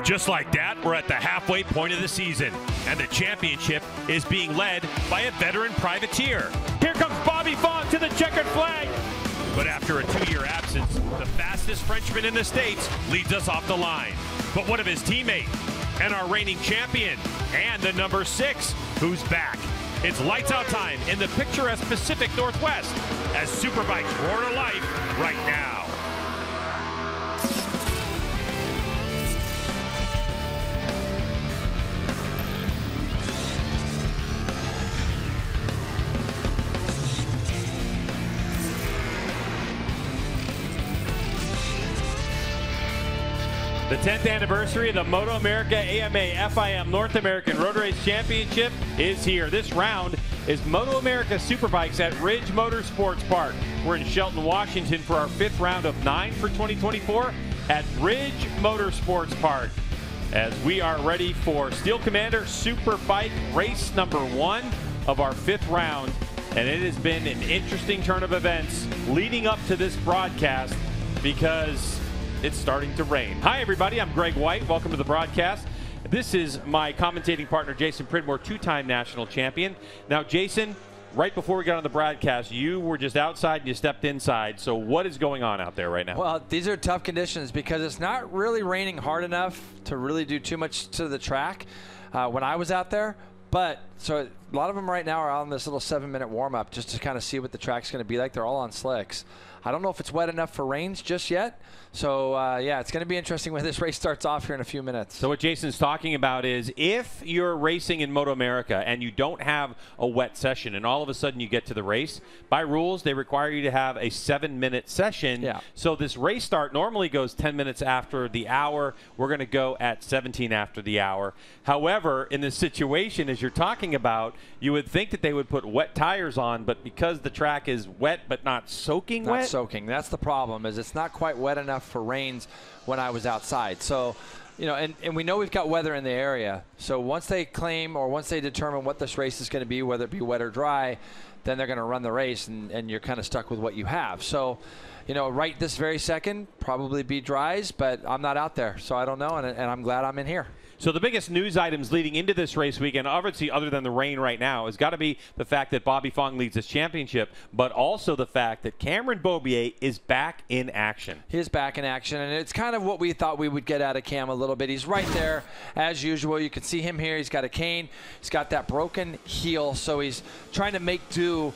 Just like that, we're at the halfway point of the season, and the championship is being led by a veteran privateer. Here comes Bobby Fong to the checkered flag. But after a 2-year absence, the fastest Frenchman in the States leads us off the line. But what of his teammate and our reigning champion and the number 6, who's back? It's lights out time in the picturesque Pacific Northwest as Superbikes roar to life right now. The 10th anniversary of the MotoAmerica AMA FIM North American Road Race Championship is here. This round is MotoAmerica Superbikes at Ridge Motorsports Park. We're in Shelton, Washington for our 5th round of 9 for 2024 at Ridge Motorsports Park, as we are ready for Steel Commander Superbike race number 1 of our 5th round. And it has been an interesting turn of events leading up to this broadcast because it's starting to rain. Hi, everybody. I'm Greg White. Welcome to the broadcast. This is my commentating partner, Jason Pridmore, 2-time national champion. Now, Jason, right before we got on the broadcast, you were just outside and you stepped inside. So what is going on out there right now? Well, these are tough conditions because it's not really raining hard enough to really do too much to the track when I was out there. But so a lot of them right now are on this little 7-minute warm-up just to kind of see what the track's going to be like. They're all on slicks. I don't know if it's wet enough for rains just yet. So, yeah, it's going to be interesting when this race starts off here in a few minutes. So what Jason's talking about is if you're racing in MotoAmerica and you don't have a wet session and all of a sudden you get to the race, by rules, they require you to have a 7-minute session. Yeah. So this race start normally goes 10 minutes after the hour. We're going to go at 17 after the hour. However, in this situation, as you're talking about, you would think that they would put wet tires on, but because the track is wet but not soaking wet. Not soaking. That's the problem, is it's not quite wet enough for rains when I was outside. So, you know, and we know we've got weather in the area. So once they claim or once they determine what this race is going to be, whether it be wet or dry, then they're going to run the race and you're kind of stuck with what you have. So, you know, right this very second, probably be dries, but I'm not out there. So I don't know, and I'm glad I'm in here. So the biggest news items leading into this race weekend, obviously other than the rain right now, has got to be the fact that Bobby Fong leads this championship, but also the fact that Cameron Beaubier is back in action. He is back in action, and it's kind of what we thought we would get out of Cam a little bit. He's right there, as usual. You can see him here. He's got a cane. He's got that broken heel, so he's trying to make do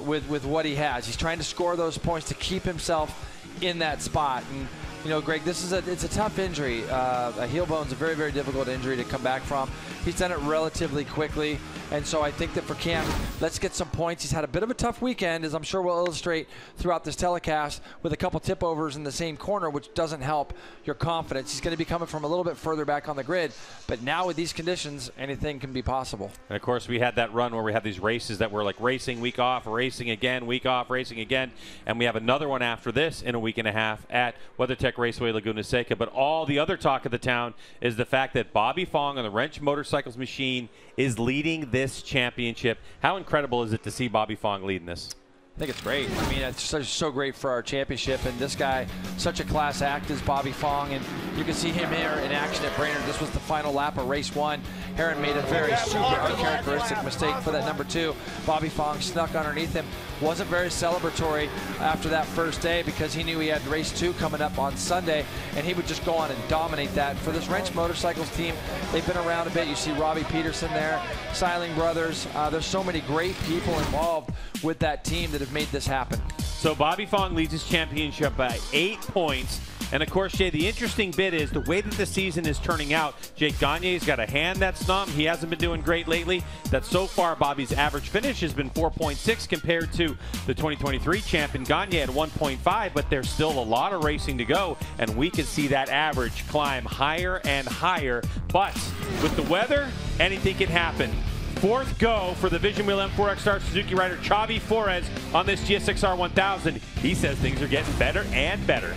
with what he has. He's trying to score those points to keep himself in that spot. And you know, Greg, it's a tough injury. A heel bone's a very, very difficult injury to come back from. He's done it relatively quickly. And so I think that for Cam, let's get some points. He's had a bit of a tough weekend, as I'm sure we'll illustrate throughout this telecast, with a couple tip overs in the same corner, which doesn't help your confidence. He's going to be coming from a little bit further back on the grid. But now with these conditions, anything can be possible. And, of course, we had that run where we had these races that were like racing, week off, racing again, week off, racing again. And we have another one after this in a week and a half at WeatherTech Raceway Laguna Seca. But all the other talk of the town is the fact that Bobby Fong on the Wrench Motorcycles machine is leading this championship. How incredible is it to see Bobby Fong leading this? I think it's great. I mean, it's so great for our championship, and this guy, such a class act is Bobby Fong, and you can see him here in action at Brainerd. This was the final lap of race 1. Heron made a very super uncharacteristic mistake for that number 2. Bobby Fong snuck underneath him. Wasn't very celebratory after that first day because he knew he had race 2 coming up on Sunday, and he would just go on and dominate that. For this Wrench Motorcycles team, they've been around a bit. You see Robbie Peterson there, Seiling Brothers. There's so many great people involved with that team that have made this happen. So Bobby Fong leads his championship by 8 points. And, of course, Jay, the interesting bit is the way that the season is turning out. Jake Gagne's got a hand that's numb. He hasn't been doing great lately. That so far, Bobby's average finish has been 4.6 compared to the 2023 champion Gagne at 1.5, but there's still a lot of racing to go, and we can see that average climb higher and higher. But with the weather, anything can happen. 4th go for the Vision Wheel M4 X-Star Suzuki rider Xavi Flores on this GSX-R 1000. He says things are getting better and better.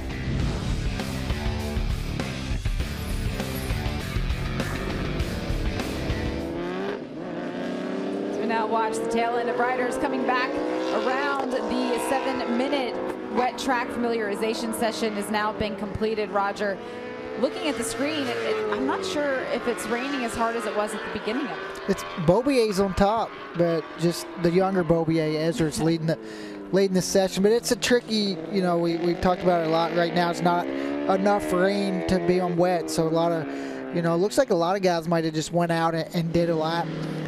Now watch the tail end of riders coming back around the 7-minute wet track familiarization session has now been completed. Roger, looking at the screen, I'm not sure if it's raining as hard as it was at the beginning of it. It's Beaubier's on top, but just the younger Beaubier, Ezra's leading the session. But it's a tricky, you know, we've talked about it a lot. Right now it's not enough rain to be on wet, so a lot of, you know, it looks like a lot of guys might have just went out and did a lap.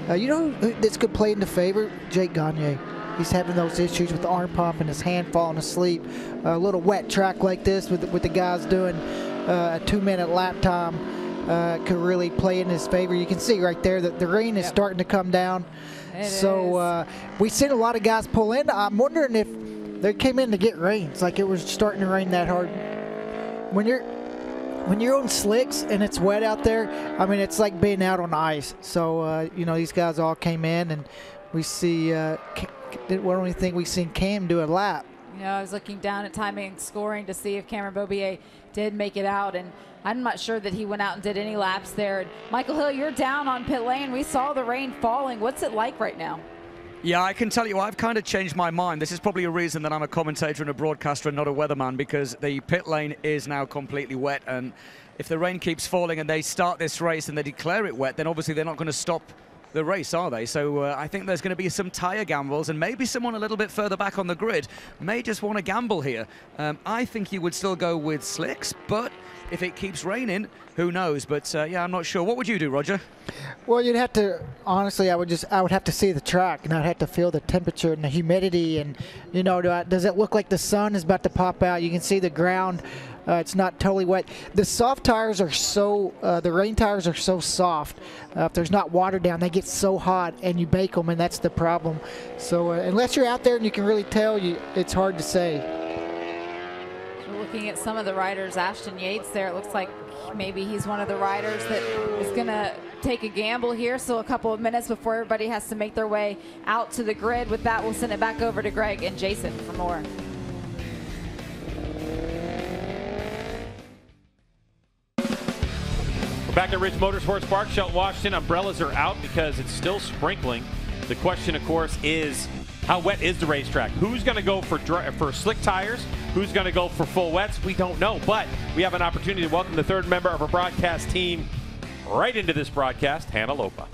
You know who this could play into favor? Jake Gagne. He's having those issues with the arm pump and his hand falling asleep. A little wet track like this with the guys doing a 2-minute lap time could really play in his favor. You can see right there that the rain is starting to come down. We've seen a lot of guys pull in. I'm wondering if they came in to get rain. It's like it was starting to rain that hard. When you're on slicks and it's wet out there, I mean, it's like being out on ice. So, you know, these guys all came in, and we see, what do we think? We've seen Cam do a lap. You know, I was looking down at timing and scoring to see if Cameron Beaubier did make it out, and I'm not sure that he went out and did any laps there. And Michael Hill, you're down on pit lane. We saw the rain falling. What's it like right now? Yeah, I can tell you, I've kind of changed my mind. This is probably a reason that I'm a commentator and a broadcaster and not a weatherman, because the pit lane is now completely wet, and if the rain keeps falling and they start this race and they declare it wet, then obviously they're not going to stop the race, are they? So I think there's going to be some tyre gambles, and maybe someone a little bit further back on the grid may just want to gamble here. I think you would still go with slicks, but if it keeps raining, who knows? But yeah, I'm not sure. What would you do, Roger? Well, you'd have to, honestly, I would have to see the track, and I'd have to feel the temperature and the humidity, and, you know, does it look like the sun is about to pop out? You can see the ground. It's not totally wet. The soft tires are so, the rain tires are so soft. If there's not water down, they get so hot and you bake them, and that's the problem. So unless you're out there and you can really tell, it's hard to say. We're looking at some of the riders. Ashton Yates there, it looks like maybe he's one of the riders that is going to take a gamble here. So a couple of minutes before everybody has to make their way out to the grid. With that, we'll send it back over to Greg and Jason for more. Back at Ridge Motorsports Park, Shelton, Washington. Umbrellas are out because it's still sprinkling. The question, of course, is how wet is the racetrack? Who's going to go for slick tires? Who's going to go for full wets? We don't know, but we have an opportunity to welcome the third member of our broadcast team right into this broadcast, Hannah Lopa.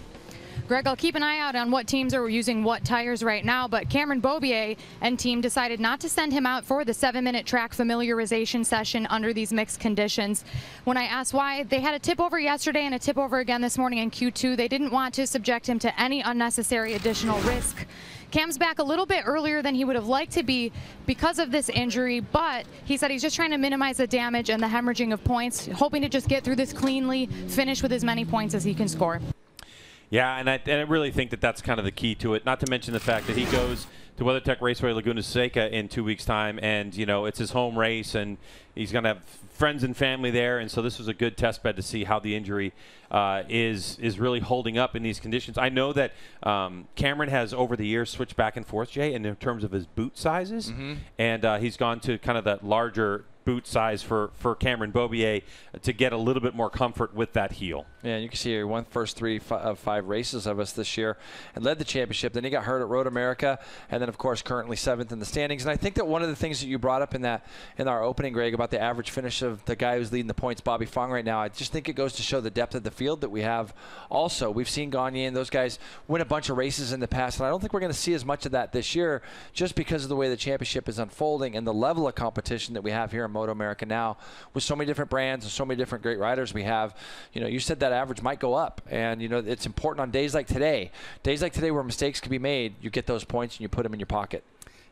Greg, I'll keep an eye out on what teams are using what tires right now, but Cameron Beaubier and team decided not to send him out for the 7-minute track familiarization session under these mixed conditions. When I asked why, they had a tip over yesterday and a tip over again this morning in Q2. They didn't want to subject him to any unnecessary additional risk. Cam's back a little bit earlier than he would have liked to be because of this injury, but he said he's just trying to minimize the damage and the hemorrhaging of points, hoping to just get through this cleanly, finish with as many points as he can score. Yeah, and I really think that that's kind of the key to it, not to mention the fact that he goes to WeatherTech Raceway Laguna Seca in 2 weeks' time, and, you know, it's his home race, and he's going to have friends and family there, and so this was a good test bed to see how the injury is really holding up in these conditions. I know that Cameron has, over the years, switched back and forth, Jay, in terms of his boot sizes, and he's gone to kind of that larger boot size for Cameron Beaubier to get a little bit more comfort with that heel. Yeah, you can see he won first 3 of 5 races of us this year and led the championship. Then he got hurt at MotoAmerica, and then, of course, currently 7th in the standings. And I think that one of the things that you brought up in our opening, Greg, about the average finish of the guy who's leading the points, Bobby Fong, right now, I just think it goes to show the depth of the field that we have. Also, we've seen Gagne and those guys win a bunch of races in the past, and I don't think we're going to see as much of that this year just because of the way the championship is unfolding and the level of competition that we have here in MotoAmerica now with so many different brands and so many different great riders we have. You know, you said that average might go up, and, you know, it's important on days like today where mistakes can be made. You get those points and you put them in your pocket.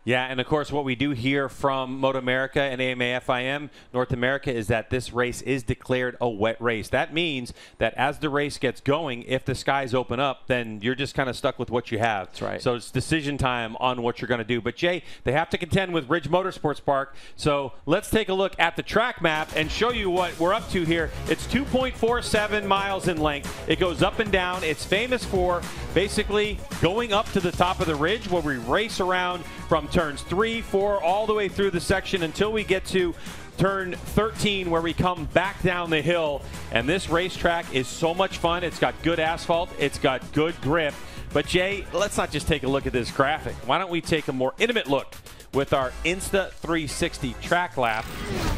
Yeah, and of course what we do hear from MotoAmerica and AMA FIM North America is that this race is declared a wet race. That means that as the race gets going, if the skies open up, then you're just kind of stuck with what you have. That's right. So it's decision time on what you're going to do. But Jay, they have to contend with Ridge Motorsports Park. So let's take a look at the track map and show you what we're up to here. It's 2.47 miles in length. It goes up and down. It's famous for basically going up to the top of the ridge where we race around from turns 3, 4, all the way through the section until we get to turn 13 where we come back down the hill. And this racetrack is so much fun. It's got good asphalt. It's got good grip. But Jay, let's not just take a look at this graphic. Why don't we take a more intimate look with our Insta360 track lap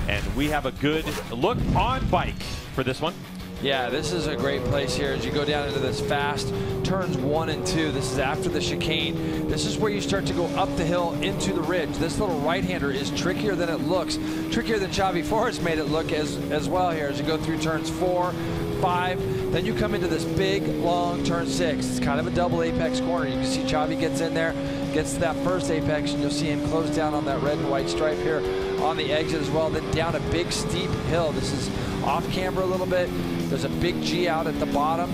And we have a good look on bike for this one. Yeah, this is a great place here as you go down into this fast turns 1 and 2. This is after the chicane. This is where you start to go up the hill into the ridge. This little right-hander is trickier than it looks, trickier than Xavi Forrest made it look as well here as you go through turns 4, 5. Then you come into this big, long turn 6. It's kind of a double apex corner. You can see Xavi gets in there, gets to that first apex, and you'll see him close down on that red and white stripe here on the exit as well. Then down a big, steep hill. This is off camber a little bit. There's a big G out at the bottom.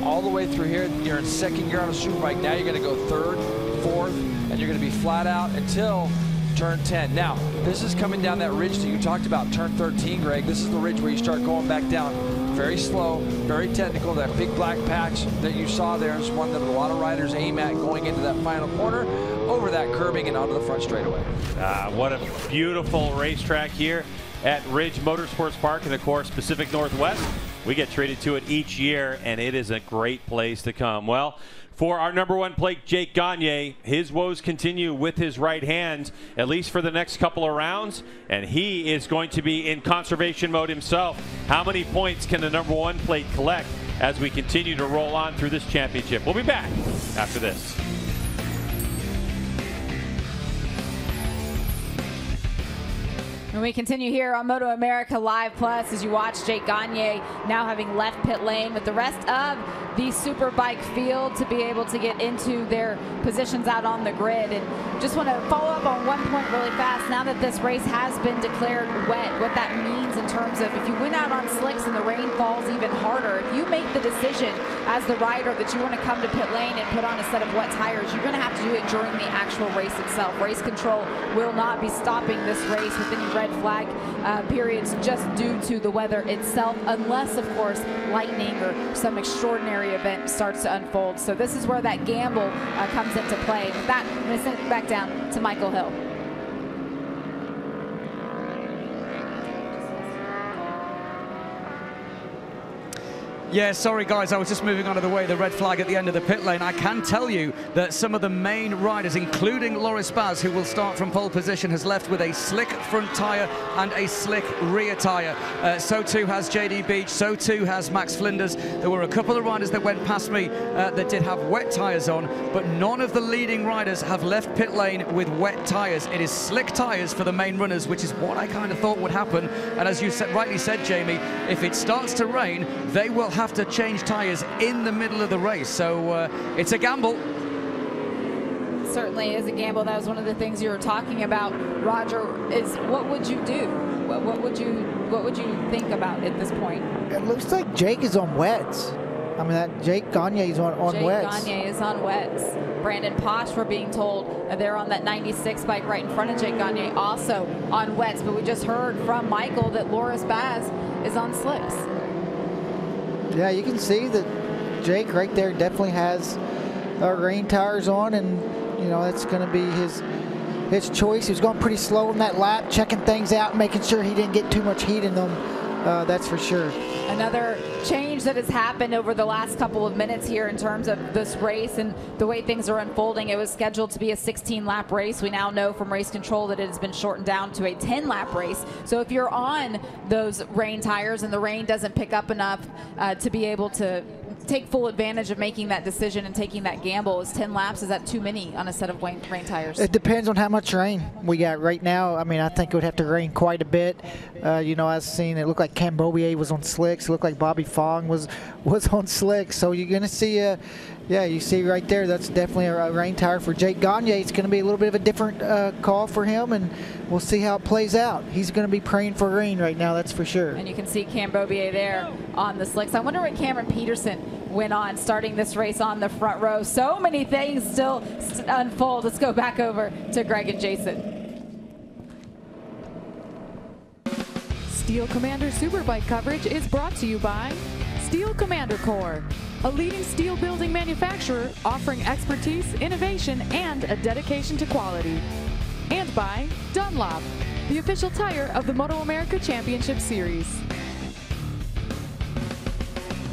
All the way through here, you're in second gear on a Superbike. Now you're going to go third, fourth, and you're going to be flat out until turn 10. Now, this is coming down that ridge that you talked about, turn 13, Greg. This is the ridge where you start going back down. Very slow, very technical. That big black patch that you saw there is one that a lot of riders aim at going into that final corner, over that curbing and onto the front straightaway. What a beautiful racetrack here at Ridge Motorsports Park in the course Pacific Northwest. We get treated to it each year, and it is a great place to come. Well, for our #1 plate, Jake Gagne, his woes continue with his right hand, at least for the next couple of rounds, and he is going to be in conservation mode himself. How many points can the #1 plate collect as we continue to roll on through this championship? We'll be back after this. And we continue here on MotoAmerica Live Plus as you watch Jake Gagne now having left pit lane with the rest of the Superbike field to be able to get into their positions out on the grid. And just want to follow up on one point really fast. Now that this race has been declared wet, what that means in terms of if you went out on slicks and the rain falls even harder, if you make the decision as the rider that you want to come to pit lane and put on a set of wet tires, you're going to have to do it during the actual race itself. Race control will not be stopping this race with any red flag periods just due to the weather itself, unless of course lightning or some extraordinary event starts to unfold. So this is where that gamble comes into play. With that, I'm going to send it back down to Michael Hill. Yeah, sorry guys, I was just moving out of the way, the red flag at the end of the pit lane. I can tell you that some of the main riders, including Loris Baz, who will start from pole position, has left with a slick front tyre and a slick rear tyre. So too has JD Beach, so too has Max Flinders. There were a couple of riders that went past me that did have wet tyres on, but none of the leading riders have left pit lane with wet tyres. It is slick tyres for the main runners, which is what I kind of thought would happen. And as you rightly said, Jamie, if it starts to rain, they will have to change tyres in the middle of the race. So it's a gamble. Certainly is a gamble. That was one of the things you were talking about, Roger, is what would you do? What would you think about at this point? It looks like Jake is on wets. I mean, that Jake Gagne is on wets. Jake Gagne is on wets. Brandon Posh, we're being told, they're on that 96 bike right in front of Jake Gagne, also on wets. But we just heard from Michael that Loris Baz is on slicks. Yeah, you can see that Jake right there definitely has rain tires on, and you know that's going to be his choice. He was going pretty slow in that lap, checking things out, making sure he didn't get too much heat in them. That's for sure. Another change that has happened over the last couple of minutes here in terms of this race and the way things are unfolding. It was scheduled to be a 16-lap race. We now know from race control that it has been shortened down to a 10-lap race. So if you're on those rain tires and the rain doesn't pick up enough to be able to take full advantage of making that decision and taking that gamble, is 10 laps, is that too many on a set of rain tires? It depends on how much rain we got right now. I mean, I think it would have to rain quite a bit. You know, I've seen it looked like Cam Beaubier was on slicks. It looked like Bobby Fong was on slicks. So you're going to see, yeah, you see right there, that's definitely a rain tire for Jake Gagne. It's going to be a little bit of a different call for him, and we'll see how it plays out. He's going to be praying for rain right now, that's for sure. And you can see Cam Beaubier there on the slicks. I wonder what Cameron Peterson went on starting this race on the front row. So many things still unfold. Let's go back over to Greg and Jason. Steel Commander Superbike coverage is brought to you by Steel Commander Corps, a leading steel building manufacturer offering expertise, innovation, and a dedication to quality. And by Dunlop, the official tire of the MotoAmerica Championship Series.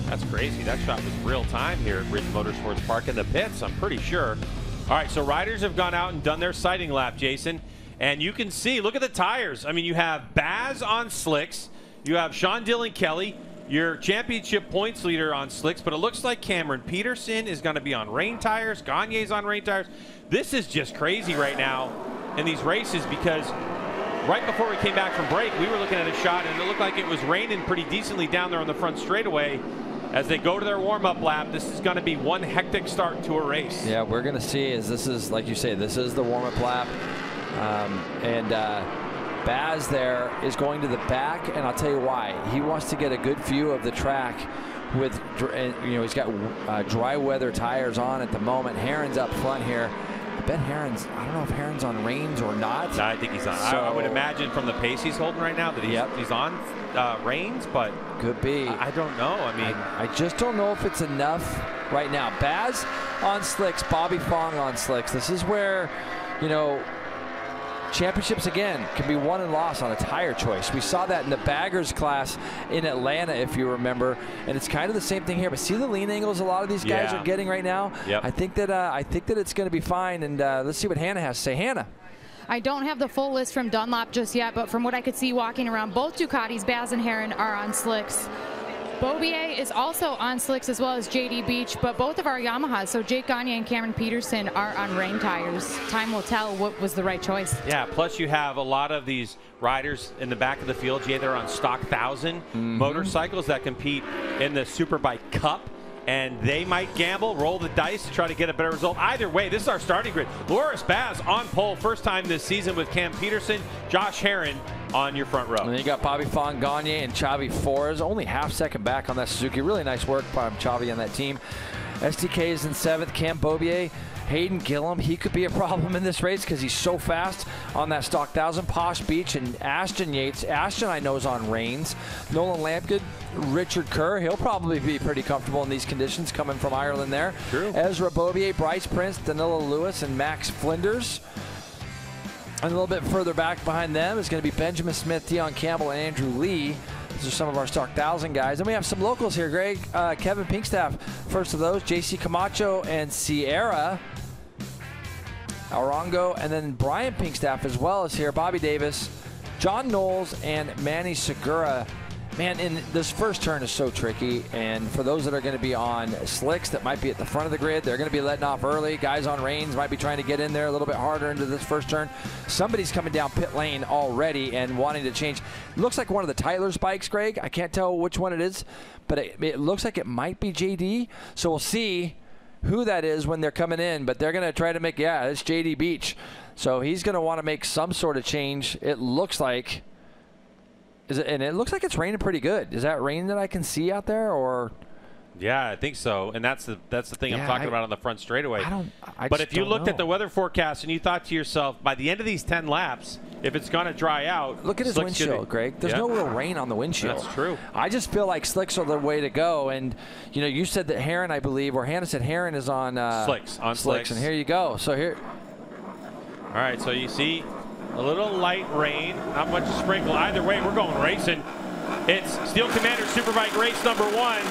That's crazy. That shot was real time here at Ridge Motorsports Park in the pits, I'm pretty sure. All right, so riders have gone out and done their sighting lap, Jason. And you can see, look at the tires. I mean, you have Baz on slicks. You have Sean Dillon Kelly, your championship points leader, on slicks. But it looks like Cameron Peterson is going to be on rain tires. Gagne's on rain tires. This is just crazy right now in these races, because right before we came back from break, we were looking at a shot, and it looked like it was raining pretty decently down there on the front straightaway. As they go to their warm-up lap, this is going to be one hectic start to a race. Yeah, we're going to see, as this is, like you say, this is the warm-up lap. Baz there is going to the back, and I'll tell you why. He wants to get a good view of the track with, he's got dry weather tires on at the moment. Heron's up front here. I bet Heron's, I don't know if Heron's on reins or not. No, I think he's on. So, I would imagine from the pace he's holding right now that he's on reins, but could be. I don't know. I mean, I just don't know if it's enough right now. Baz on slicks, Bobby Fong on slicks. This is where, championships again can be won and lost on a tire choice. We saw that in the baggers class in Atlanta, if you remember, and it's kind of the same thing here. But see the lean angles a lot of these guys are getting right now. Yep. I think that it's going to be fine. And let's see what Hannah has to say. Hannah. I don't have the full list from Dunlop just yet, but from what I could see walking around, both Ducatis, Baz and Heron, are on slicks. Beaubier is also on slicks, as well as JD Beach, but both of our Yamahas, so Jake Gagne and Cameron Peterson, are on rain tires. Time will tell what was the right choice. Yeah, plus you have a lot of these riders in the back of the field. They're on stock 1000 motorcycles that compete in the Superbike Cup, and they might gamble, roll the dice to try to get a better result. Either way, this is our starting grid. Loris Baz on pole, first time this season, with Cam Peterson, Josh Heron on your front row. And then you got Bobby Fong, Gagne, and Xavi Forres, only half-second back on that Suzuki. Really nice work by Xavi on that team. SDK is in 7th. Cam Beaubier, Hayden Gillum, he could be a problem in this race because he's so fast on that stock 1000. Posh Beach and Ashton Yates. Ashton, I know, is on reins. Nolan Lampgood, Richard Kerr, he'll probably be pretty comfortable in these conditions coming from Ireland there. True. Ezra Beaubier, Bryce Prince, Danilo Lewis, and Max Flinders. And a little bit further back behind them is going to be Benjamin Smith, Dion Campbell, and Andrew Lee. These are some of our stock 1000 guys. And we have some locals here, Greg. Kevin Pinkstaff, first of those. JC Camacho and Sierra Arango. And then Brian Pinkstaff as well is here. Bobby Davis, John Knowles, and Manny Segura. Man, in this first turn is so tricky, and for those that are going to be on slicks that might be at the front of the grid, they're going to be letting off early. Guys on reins might be trying to get in there a little bit harder into this first turn. Somebody's coming down pit lane already and wanting to change. It looks like one of the Tyler's bikes, Greg. I can't tell which one it is, but it looks like it might be JD. So we'll see who that is when they're coming in, but they're going to try to make, it's JD Beach. So he's going to want to make some sort of change, it looks like. And it looks like it's raining pretty good. Is that rain that I can see out there, or? Yeah, I think so. And that's the thing I'm talking about on the front straightaway. But if you looked at the weather forecast and you thought to yourself, by the end of these 10 laps, if it's going to dry out, look at his windshield, Greg. There's no real rain on the windshield. That's true. I just feel like slicks are the way to go. And you said that Heron, I believe, or Hannah said Heron is on slicks. On slicks. And here you go. So here. All right. So you see a little light rain, not much sprinkle. Either way, we're going racing. It's Steel Commander Superbike race number 1.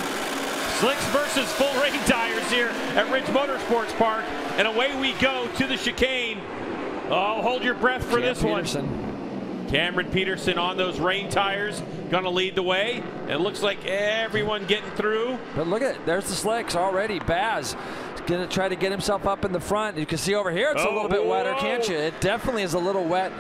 Slicks versus full rain tires here at Ridge Motorsports Park. And away we go to the chicane. Oh, hold your breath for this one. Cameron Peterson on those rain tires, gonna lead the way. It looks like everyone getting through. But look at it, there's the slicks already. Baz gonna try to get himself up in the front. You can see over here it's a little bit wetter, can't you? It definitely is a little wet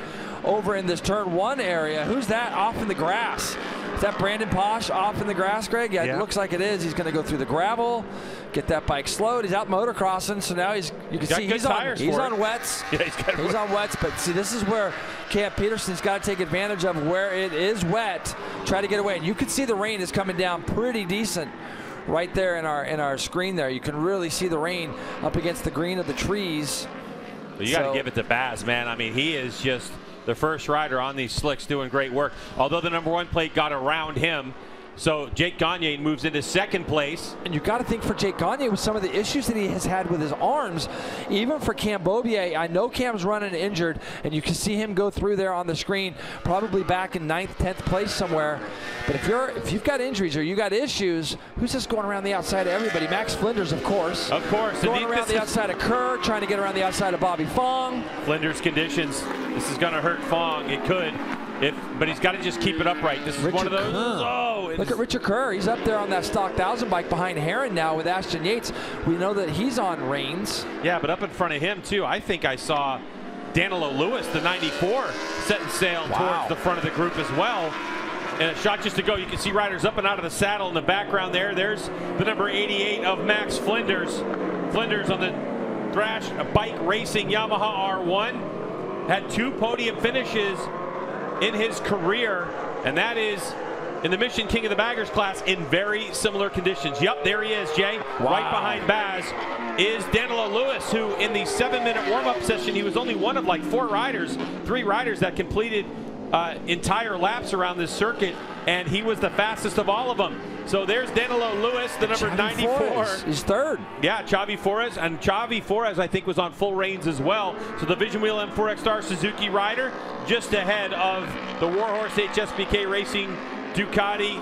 over in this turn 1 area. Who's that off in the grass? Is that Brandon Posh off in the grass, Greg? Yeah, it looks like it is. He's going to go through the gravel, get that bike slowed. He's out motocrossing, so now you can see he's on wets. Yeah, he's on wets, but see, this is where Cam Peterson's got to take advantage of where it is wet, try to get away. And you can see the rain is coming down pretty decent right there in our screen there. You can really see the rain up against the green of the trees. Well, you got to give it to Baz, man. I mean, he is just the first rider on these slicks doing great work. Although the number 1 plate got around him, So Jake Gagne moves into second place. And you got to think for Jake Gagne with some of the issues that he has had with his arms, even for Cam Beaubier. I know Cam's running injured, and you can see him go through there on the screen, probably back in 9th, 10th place somewhere. But if you've got injuries or you got issues, who's just going around the outside of everybody? Max Flinders, of course. Of course. Going around the outside of Kerr, trying to get around the outside of Bobby Fong. Flinders conditions. This is going to hurt Fong. It could. But he's got to just keep it upright. This is Richard one of those. Kerr. Oh, look at Richard Kerr. He's up there on that stock 1000 bike behind Herron now with Ashton Yates. We know that he's on reins. Yeah, but up in front of him too, I think I saw Danilo Lewis, the 94, setting sail towards the front of the group as well. And a shot just to go. You can see riders up and out of the saddle in the background there. There's the number 88 of Max Flinders. Flinders on the Thrash Bike Racing Yamaha R1. Had 2 podium finishes in his career, and that is in the Mission King of the Baggers class in very similar conditions. Yep, there he is, Jay. Wow. Right behind Baz is Danilo Lewis, who in the 7-minute warm-up session, he was only one of like 3 riders that completed entire laps around this circuit, and he was the fastest of all of them. So there's Danilo Lewis, the number 94. He's third. Yeah, Xavi Flores, and Xavi Flores I think was on full reins as well. So the Vision Wheel M4X Star Suzuki rider just ahead of the Warhorse HSBK Racing Ducati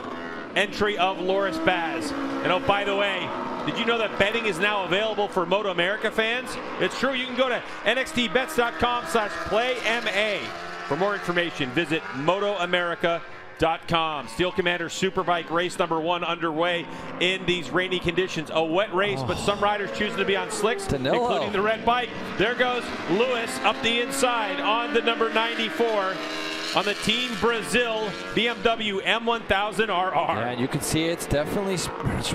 entry of Loris Baz. And oh, by the way, did you know that betting is now available for MotoAmerica fans? It's true. You can go to nxtbets.com/playmA. For more information, visit MotoAmerica.com. Steel Commander Superbike race number 1 underway in these rainy conditions. A wet race, but some riders choosing to be on slicks, including the red bike. There goes Lewis up the inside on the number 94 on the Team Brazil BMW M1000 RR. Yeah, and you can see it's definitely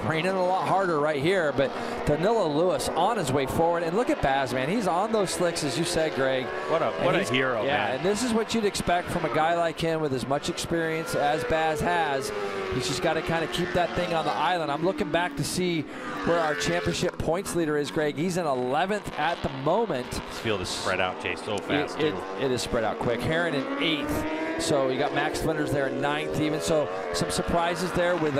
raining a lot harder right here, but Danilo Lewis on his way forward. And look at Baz, man. He's on those slicks, as you said, Greg. What a hero, yeah, man. And this is what you'd expect from a guy like him with as much experience as Baz has. He's just got to kind of keep that thing on the island. I'm looking back to see where our championship points leader is, Greg. He's in 11th at the moment. This field is spread out, Jay, so fast. It is spread out quick. Herron in 8th. So you got Max Flinders there in 9th even. So some surprises there with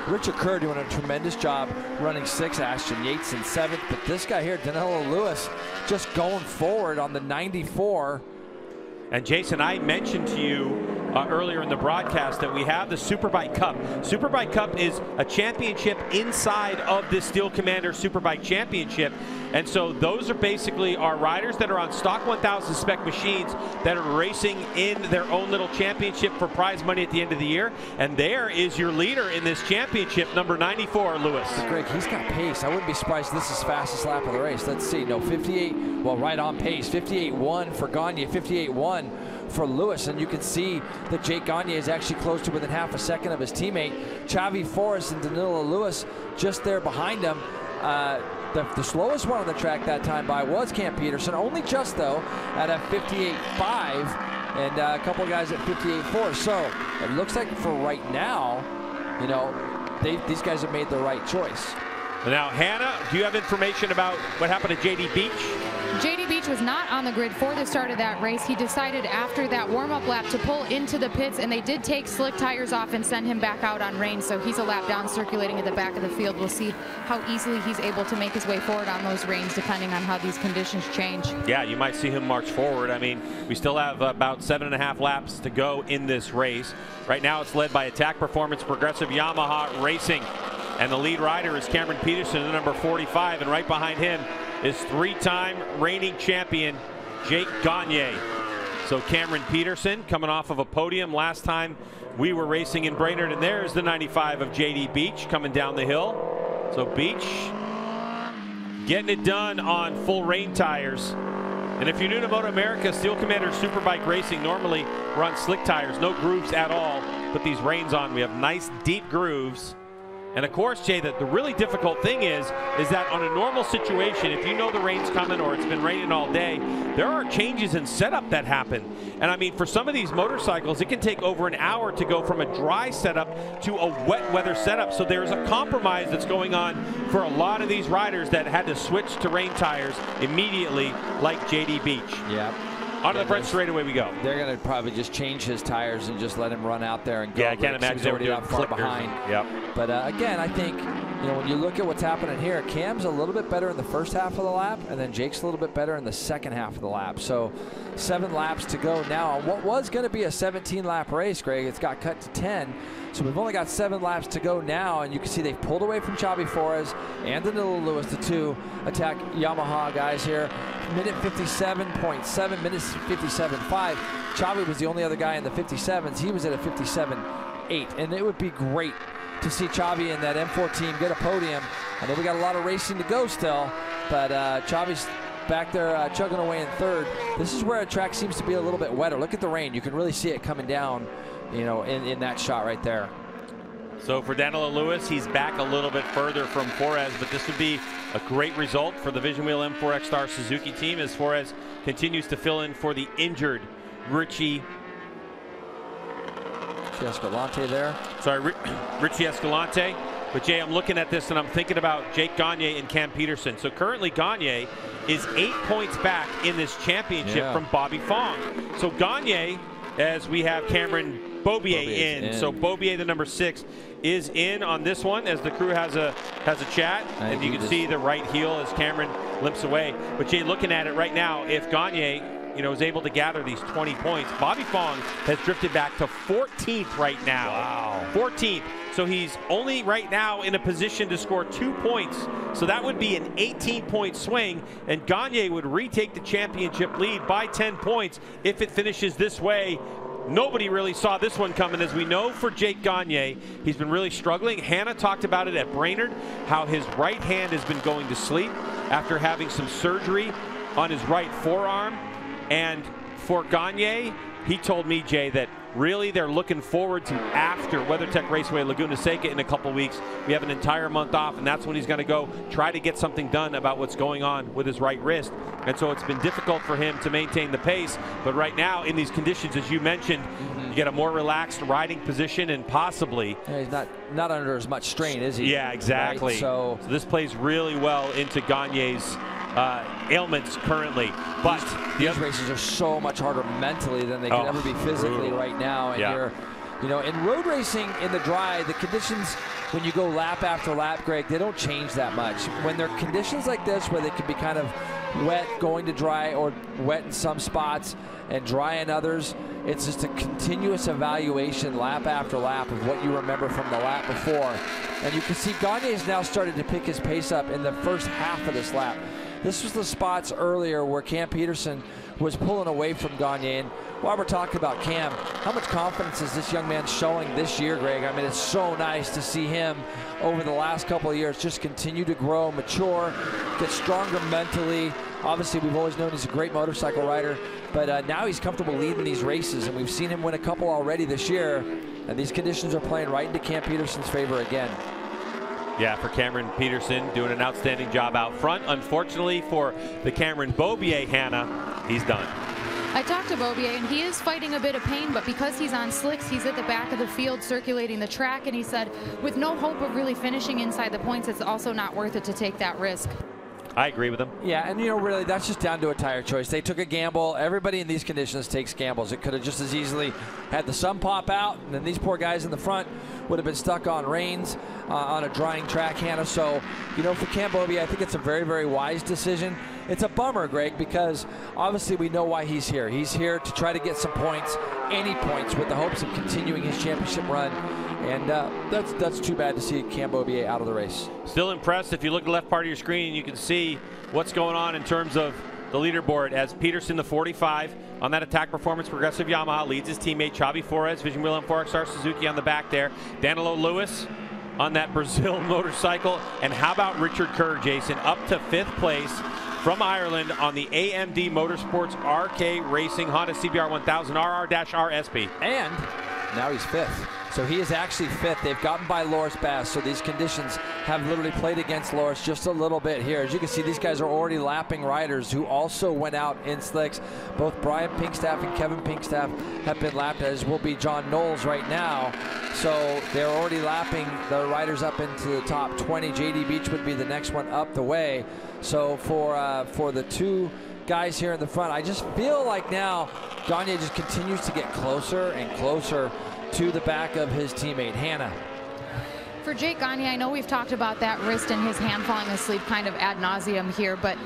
Richard Kerr doing a tremendous job running 6th. Ashton Yates in 7th. But this guy here, Danilo Lewis, just going forward on the 94. And Jason, I mentioned to you earlier in the broadcast that we have the Superbike Cup. Superbike Cup is a championship inside of this Steel Commander Superbike Championship. And so those are basically our riders that are on stock 1000 spec machines that are racing in their own little championship for prize money at the end of the year. And there is your leader in this championship, number 94, Lewis. Greg, he's got pace. I wouldn't be surprised if this is fastest lap of the race. Let's see. No, 58, well, right on pace. 58.1 for Gagne, 58.1 for Lewis, and you can see that Jake Gagne is actually close to within half a second of his teammate. Xavi Flores and Danilo Lewis just there behind him. The slowest one on the track that time by was Cam Peterson, only just though at a 58.5, and a couple of guys at 58.4. So it looks like for right now, you know, these guys have made the right choice. Now, Hannah, do you have information about what happened to JD Beach? JD Beach was not on the grid for the start of that race. He decided after that warm-up lap to pull into the pits, and they did take slick tires off and send him back out on rain. So he's a lap down circulating at the back of the field. We'll see how easily he's able to make his way forward on those rains depending on how these conditions change. Yeah, you might see him march forward. I mean, we still have about 7.5 laps to go in this race. Right now it's led by Attack Performance Progressive Yamaha Racing. And the lead rider is Cameron Peterson, the number 45, and right behind him is 3-time reigning champion Jake Gagne. So Cameron Peterson coming off of a podium last time we were racing in Brainerd, and there's the 95 of JD Beach coming down the hill. So Beach getting it done on full rain tires. And if you're new to MotoAmerica, Steel Commander Superbike Racing, normally we're on slick tires, no grooves at all. Put these rains on, we have nice deep grooves. And of course, Jay, the really difficult thing is that on a normal situation, if you know the rain's coming or it's been raining all day, there are changes in setup that happen. And I mean, for some of these motorcycles, it can take over an hour to go from a dry setup to a wet weather setup. So there's a compromise that's going on for a lot of these riders that had to switch to rain tires immediately, like JD Beach. Yeah. Onto the front straightaway we go. They're going to probably just change his tires and just let him run out there and go. Yeah, I can't imagine he's already doing that far behind. Yep. But again, I think, you know, when you look at what's happening here, Cam's a little bit better in the first half of the lap, and then Jake's a little bit better in the second half of the lap. So 7 laps to go now. What was going to be a 17-lap race, Greg, it's got cut to 10. So we've only got 7 laps to go now, and you can see they've pulled away from Xavi Flores and Danilo Lewis, the 2 attack Yamaha guys here. Minute 57.7, minute 57.5. Xavi was the only other guy in the 57s. He was at a 57.8, and it would be great to see Xavi and that M4 team get a podium. I know we got a lot of racing to go still, but Xavi's back there chugging away in third. This is where a track seems to be a little bit wetter. Look at the rain. You can really see it coming down, you know, in that shot right there. So for Danilo Lewis, he's back a little bit further from Flores, but this would be a great result for the Vision Wheel M4 X-Star Suzuki team as Flores continues to fill in for the injured Richie Escalante there. Sorry, Richie Escalante. But Jay, I'm looking at this and I'm thinking about Jake Gagne and Cam Peterson. So currently Gagne is 8 points back in this championship from Bobby Fong. So Gagne, as we have Cameron Beaubier in. So Beaubier, the number 6, is in on this one as the crew has a chat, and you can see the right heel as Cameron limps away. But Jay, looking at it right now, if Gagne, you know, is able to gather these 20 points, Bobby Fong has drifted back to 14th right now. Wow. 14th. So he's only right now in a position to score 2 points. So that would be an 18-point swing, and Gagne would retake the championship lead by 10 points if it finishes this way. Nobody really saw this one coming, as we know for Jake Gagne. He's been really struggling. Hannah talked about it at Brainerd, how his right hand has been going to sleep after having some surgery on his right forearm. And for Gagne, he told me, Jay, that really they're looking forward to after WeatherTech Raceway Laguna Seca in a couple weeks. We have an entire month off, and that's when he's going to go try to get something done about what's going on with his right wrist. And so it's been difficult for him to maintain the pace. But right now, in these conditions, as you mentioned, you get a more relaxed riding position and possibly... Yeah, he's not under as much strain, is he? Yeah, exactly. Right? So this plays really well into Gagne's ailments currently, but these races are so much harder mentally than they could ever be physically right now. And you're, you know, in road racing in the dry, the conditions when you go lap after lap, Greg, they don't change that much. When there are conditions like this where they can be kind of wet going to dry, or wet in some spots and dry in others, it's just a continuous evaluation lap after lap of what you remember from the lap before. And you can see Gagne has now started to pick his pace up in the first half of this lap. This was the spots earlier where Cam Peterson was pulling away from Gagne. And while we're talking about Cam, how much confidence is this young man showing this year, Greg? I mean, it's so nice to see him over the last couple of years just continue to grow, mature, get stronger mentally. Obviously, we've always known he's a great motorcycle rider, but now he's comfortable leading these races, and we've seen him win a couple already this year, and these conditions are playing right into Cam Peterson's favor again. Yeah, for Cameron Peterson, doing an outstanding job out front. Unfortunately for the Cameron Beaubier, Hannah, he's done. I talked to Beaubier, and he is fighting a bit of pain, but because he's on slicks, he's at the back of the field circulating the track, and he said with no hope of really finishing inside the points, it's also not worth it to take that risk. I agree with him. Yeah, and you know, really, that's just down to a tire choice. They took a gamble. Everybody in these conditions takes gambles. It could have just as easily had the sun pop out, and then these poor guys in the front would have been stuck on reins on a drying track, Hannah. So, you know, for Cam Beaubier, I think it's a very, very wise decision. It's a bummer, Greg, because obviously we know why he's here. He's here to try to get some points, any points, with the hopes of continuing his championship run. And that's too bad to see Cam Beaubier out of the race. Still impressed. If you look at the left part of your screen, you can see what's going on in terms of the leaderboard as Peterson, the 45, on that Attack Performance Progressive Yamaha, leads his teammate Xavi Flores, Vision Wheel M4 X-Star Suzuki on the back there. Danilo Lewis on that Brazil motorcycle. And how about Richard Kerr, Jason, up to 5th place from Ireland on the AMD Motorsports RK Racing Honda CBR 1000 RR-RSP. And now he's 5th. So he is actually 5th. They've gotten by Loris Bass, so these conditions have literally played against Loris just a little bit here. As you can see, these guys are already lapping riders who also went out in slicks. Both Brian Pinkstaff and Kevin Pinkstaff have been lapped, as will be John Knowles right now. So they're already lapping the riders up into the top 20. JD Beach would be the next one up the way. So for the two guys here in the front. I just feel like now Gagne just continues to get closer and closer to the back of his teammate, Hannah. For Jake Gagne, I know we've talked about that wrist and his hand falling asleep kind of ad nauseum here, but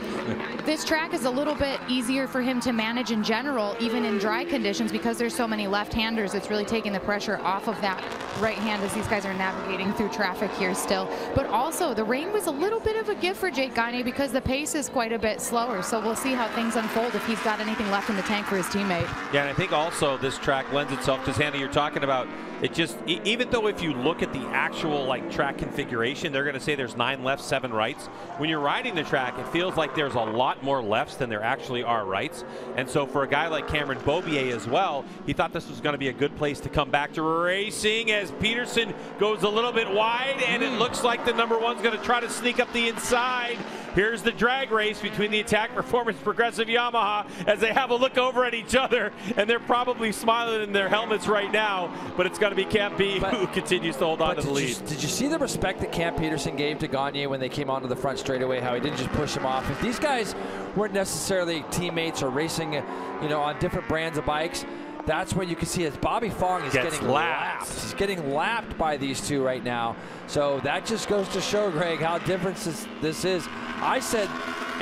this track is a little bit easier for him to manage in general, even in dry conditions, because there's so many left-handers. It's really taking the pressure off of that right hand as these guys are navigating through traffic here still. But also, the rain was a little bit of a gift for Jake Gagne because the pace is quite a bit slower, so we'll see how things unfold if he's got anything left in the tank for his teammate. Yeah, and I think also this track lends itself to, Hannah, you're talking about, it just, even though if you look at the actual like track configuration, they're going to say there's 9 lefts, 7 rights. When you're riding the track, it feels like there's a lot more lefts than there actually are rights. And so for a guy like Cameron Beaubier as well, he thought this was going to be a good place to come back to racing as Peterson goes a little bit wide, and it looks like the number 1's going to try to sneak up the inside. Here's the drag race between the Attack Performance Progressive Yamaha as they have a look over at each other, and they're probably smiling in their helmets right now, but it's going to be Camp B who continues to hold on to the lead. Did you see the respect that Camp Peterson gave to Gagne when they came onto the front straightaway, how he didn't just push him off? If these guys weren't necessarily teammates or racing, you know, on different brands of bikes, that's when you can see as Bobby Fong is getting lapped. He's getting lapped by these two right now. So that just goes to show, Greg, how different this is. I said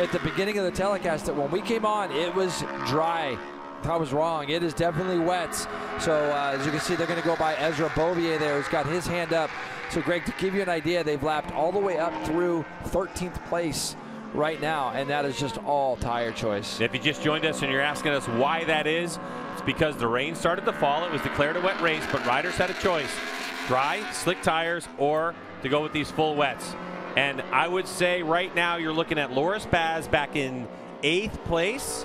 at the beginning of the telecast that when we came on, it was dry. I was wrong. It is definitely wet. So as you can see, they're going to go by Ezra Beaubier there, who's got his hand up. So Greg, to give you an idea, they've lapped all the way up through 13th place right now, and that is just all tire choice. If you just joined us and you're asking us why that is, it's because the rain started to fall. It was declared a wet race, but riders had a choice: dry, slick tires, or to go with these full wets. And I would say right now you're looking at Loris Baz back in 8th place,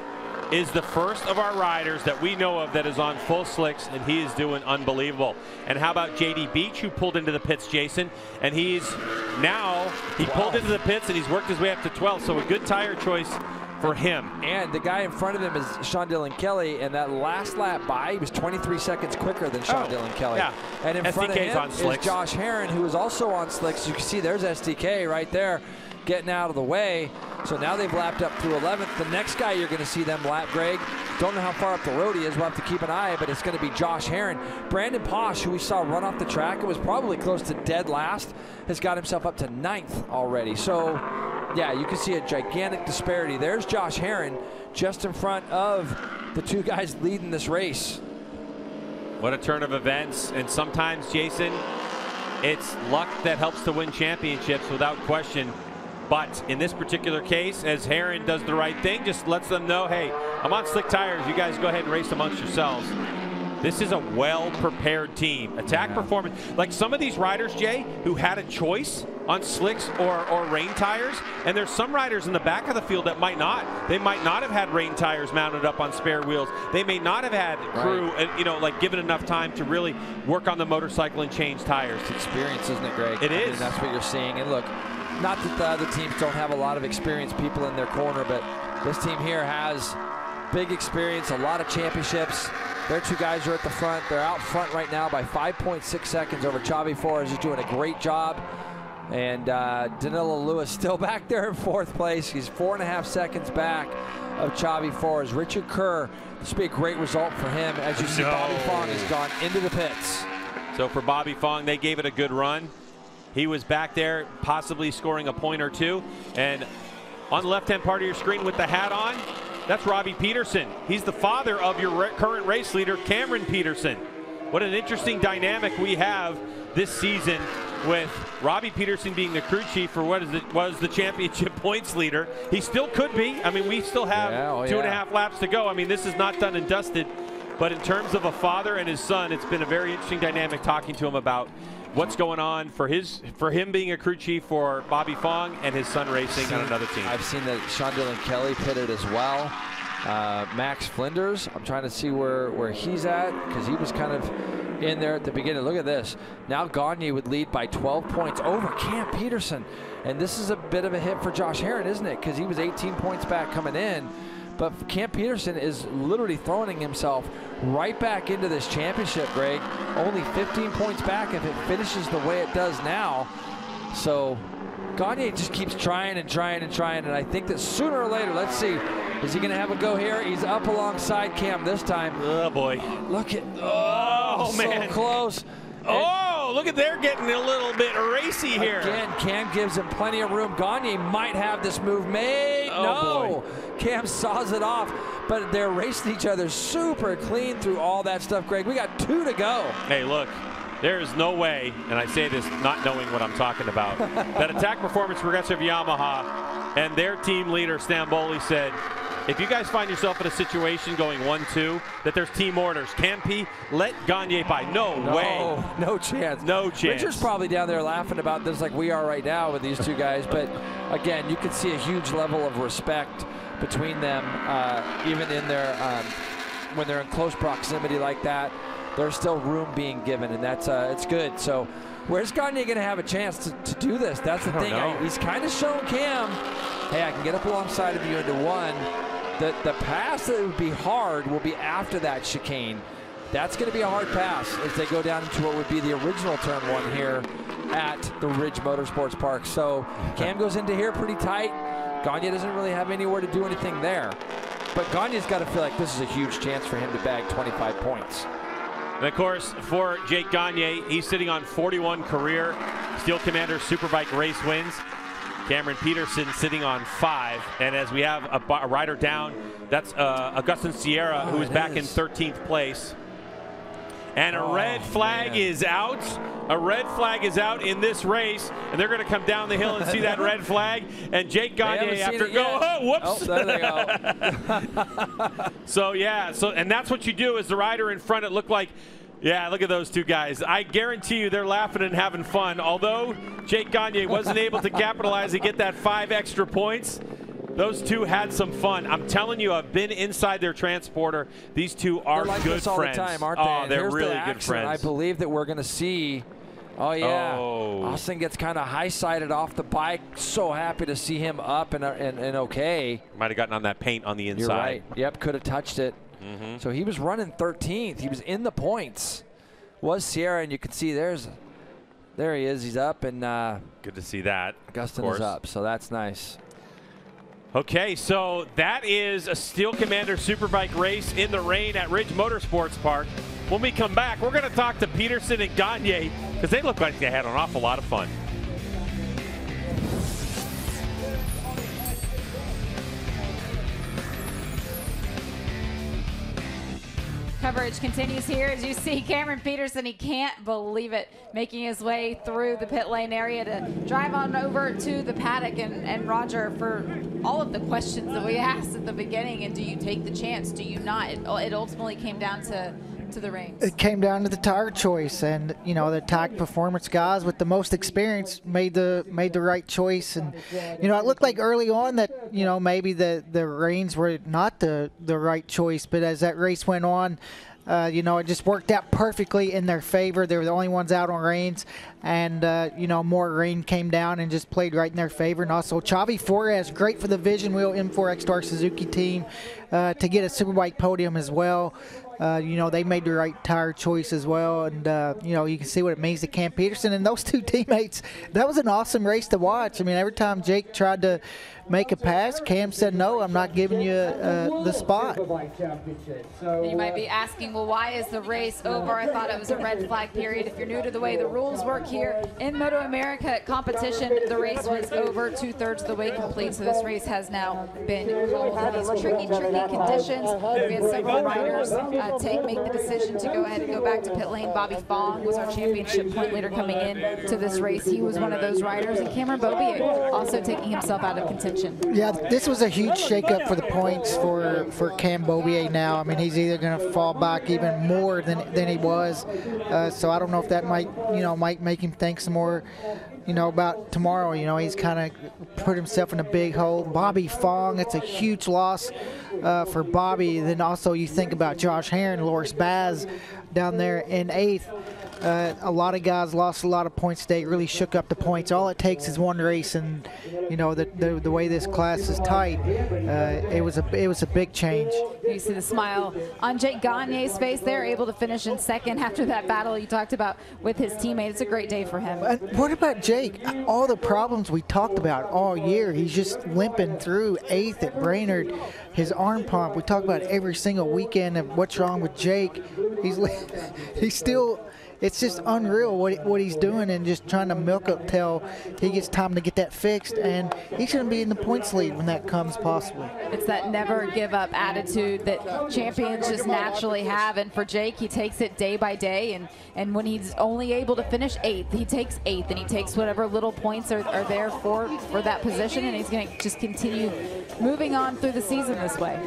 is the first of our riders that we know of that is on full slicks, and he is doing unbelievable. And how about JD Beach, who pulled into the pits, Jason? And he pulled into the pits and he's worked his way up to 12th, so a good tire choice for him. And the guy in front of him is Sean Dillon Kelly, and that last lap by, he was 23 seconds quicker than Sean Dillon Kelly. Yeah. And in front of him on is Josh Herron, who is also on slicks. You can see there's SDK right there getting out of the way. So now they've lapped up through 11th. The next guy you're going to see them lap, Greg, don't know how far up the road he is. We'll have to keep an eye, but it's going to be Josh Herron. Brandon Posh, who we saw run off the track, it was probably close to dead last, has got himself up to 9th already. So, yeah, you can see a gigantic disparity. There's Josh Herron just in front of the two guys leading this race. What a turn of events. And sometimes, Jason, it's luck that helps to win championships without question. But in this particular case, as Herron does the right thing, just lets them know, hey, I'm on slick tires. You guys go ahead and race amongst yourselves. This is a well-prepared team. Attack Performance. Like some of these riders, Jay, who had a choice on slicks or rain tires, and there's some riders in the back of the field that might not. They might not have had rain tires mounted up on spare wheels. They may not have had crew, you know, like given enough time to really work on the motorcycle and change tires. It's experience, isn't it, Greg? It is. And that's what you're seeing. And look, not that the other teams don't have a lot of experienced people in their corner, but this team here has big experience, a lot of championships. Their two guys are at the front. They're out front right now by 5.6 seconds over Xavi Flores, who's doing a great job. And Danilo Lewis still back there in 4th place. He's 4.5 seconds back of Xavi Flores. Richard Kerr, this will be a great result for him. As you see, Bobby Fong has gone into the pits. So for Bobby Fong, they gave it a good run. He was back there possibly scoring a point or two. And on the left-hand part of your screen with the hat on, that's Robbie Peterson. He's the father of your current race leader, Cameron Peterson. What an interesting dynamic we have this season with Robbie Peterson being the crew chief for what was the championship points leader. He still could be. I mean, we still have 2.5 laps to go. I mean, this is not done and dusted. But in terms of a father and his son, it's been a very interesting dynamic talking to him about what's going on for him being a crew chief for Bobby Fong and his son racing on another team. I've seen that Sean Dillon Kelly pitted as well. Max Flinders, I'm trying to see where he's at, because he was kind of in there at the beginning. Look at this. Now Gagne would lead by 12 points over Camp Peterson. And this is a bit of a hit for Josh Herron, isn't it? Because he was 18 points back coming in. But Camp Peterson is literally throwing himself right back into this championship, Greg. Only 15 points back if it finishes the way it does now. So Gagne just keeps trying and trying and trying. And I think that sooner or later, let's see, Is he going to have a go here? He's up alongside Cam this time. Oh, boy. Look at, man. So close. Oh, look at they're getting a little bit racy here. Again, Cam gives him plenty of room. Gagne might have this move made. Oh, no. Cam saws it off, but they're racing each other super clean through all that stuff, Greg. We got 2 to go. Hey, look. There is no way, and I say this not knowing what I'm talking about, that Attack Performance Progressive Yamaha and their team leader, Stamboli, said, if you guys find yourself in a situation going 1-2, that there's team orders. Campy, let Gagne by. No way. No chance. No chance. Richard's probably down there laughing about this like we are right now with these 2 guys. But, again, you can see a huge level of respect between them, even in their when they're in close proximity like that. There's still room being given, and that's it's good. So where's Gagne going to have a chance to do this? That's the thing. He's kind of shown Cam, hey, I can get up alongside of you into one. The pass that would be hard will be after that chicane. That's going to be a hard pass as they go down into what would be the original turn 1 here at the Ridge Motorsports Park. So Cam goes into here pretty tight. Gagne doesn't really have anywhere to do anything there. But Gagne's got to feel like this is a huge chance for him to bag 25 points. And of course, for Jake Gagne, he's sitting on 41 career Steel Commander Superbike race wins. Cameron Peterson sitting on 5. And as we have a rider down, that's Augustin Sierra, who is back in 13th place. And a red flag is out. A red flag is out in this race, and they're going to come down the hill and see that red flag. And Jake Gagne after whoops. Oh, there they go. So yeah, and that's what you do as the rider in front. It looked like, yeah, look at those 2 guys. I guarantee you they're laughing and having fun. Although Jake Gagne wasn't able to capitalize and get that 5 extra points, those 2 had some fun. I'm telling you, I've been inside their transporter. These 2 are like good this all friends. The time, aren't they? Oh, they're Here's really the good friends. I believe that we're going to see. Oh, yeah. Oh. Austin gets kind of high-sided off the bike. So happy to see him up and okay. Might have gotten on that paint on the inside. You're right. Yep, could have touched it. So he was running 13th. He was in the points. Was Sierra, and you can see there he is. He's up, and good to see that. Augustin is up, so that's nice. Okay, so that is a Steel Commander Superbike race in the rain at Ridge Motorsports Park. When we come back, we're going to talk to Peterson and Gagne because they look like they had an awful lot of fun. Coverage continues here as you see Cameron Peterson. He can't believe it, making his way through the pit lane area to drive on over to the paddock. And Roger, for all of the questions that we asked at the beginning, and do you take the chance, do you not? It ultimately came down to the reins. It came down to the tire choice, and you know the Attack Performance guys with the most experience made the right choice. And you know it looked like early on that you know maybe the reins were not the right choice, but as that race went on, you know it just worked out perfectly in their favor. They were the only ones out on reins, and you know more rain came down and just played right in their favor. And also Xavi Flores, great for the Vision Wheel M4 X-Star Suzuki team to get a Superbike podium as well. You know, they made the right tire choice as well. And, you know, you can see what it means to Cam Peterson and those 2 teammates. That was an awesome race to watch. I mean, every time Jake tried to make a pass, Cam said, no, I'm not giving you the spot. You might be asking, well, why is the race over? I thought it was a red flag period. If you're new to the way the rules work here in MotoAmerica competition, the race was over 2/3 of the way complete. So this race has now been called in these tricky conditions. We had several riders make the decision to go ahead and go back to pit lane. Bobby Fong was our championship point leader coming in to this race. He was one of those riders. And Cameron Beaubier also taking himself out of contention. Yeah, this was a huge shakeup for the points for Cam Beaubier now. I mean, he's either going to fall back even more than he was. So I don't know if that might make him think some more, you know, about tomorrow. You know, he's kind of put himself in a big hole. Bobby Fong, it's a huge loss for Bobby. Then also you think about Josh Herron, Loris Baz down there in 8th. a lot of guys lost a lot of points today, really shook up the points. All it takes is one race, and you know the way this class is tight, it was a big change. You see the smile on Jake Gagne's face there, able to finish in second after that battle you talked about with his teammate. It's a great day for him. What about Jake? All the problems we talked about all year, he's just limping through 8th at Brainerd. His arm pump, we talk about every single weekend of what's wrong with Jake. He's still, it's just unreal what he's doing, and just trying to milk it till he gets time to get that fixed, and he's going to be in the points lead when that comes possibly. It's that never give up attitude that champions just naturally have, and for Jake, he takes it day by day, and when he's only able to finish 8th, he takes 8th, and he takes whatever little points are there for that position, and he's going to just continue moving on through the season this way.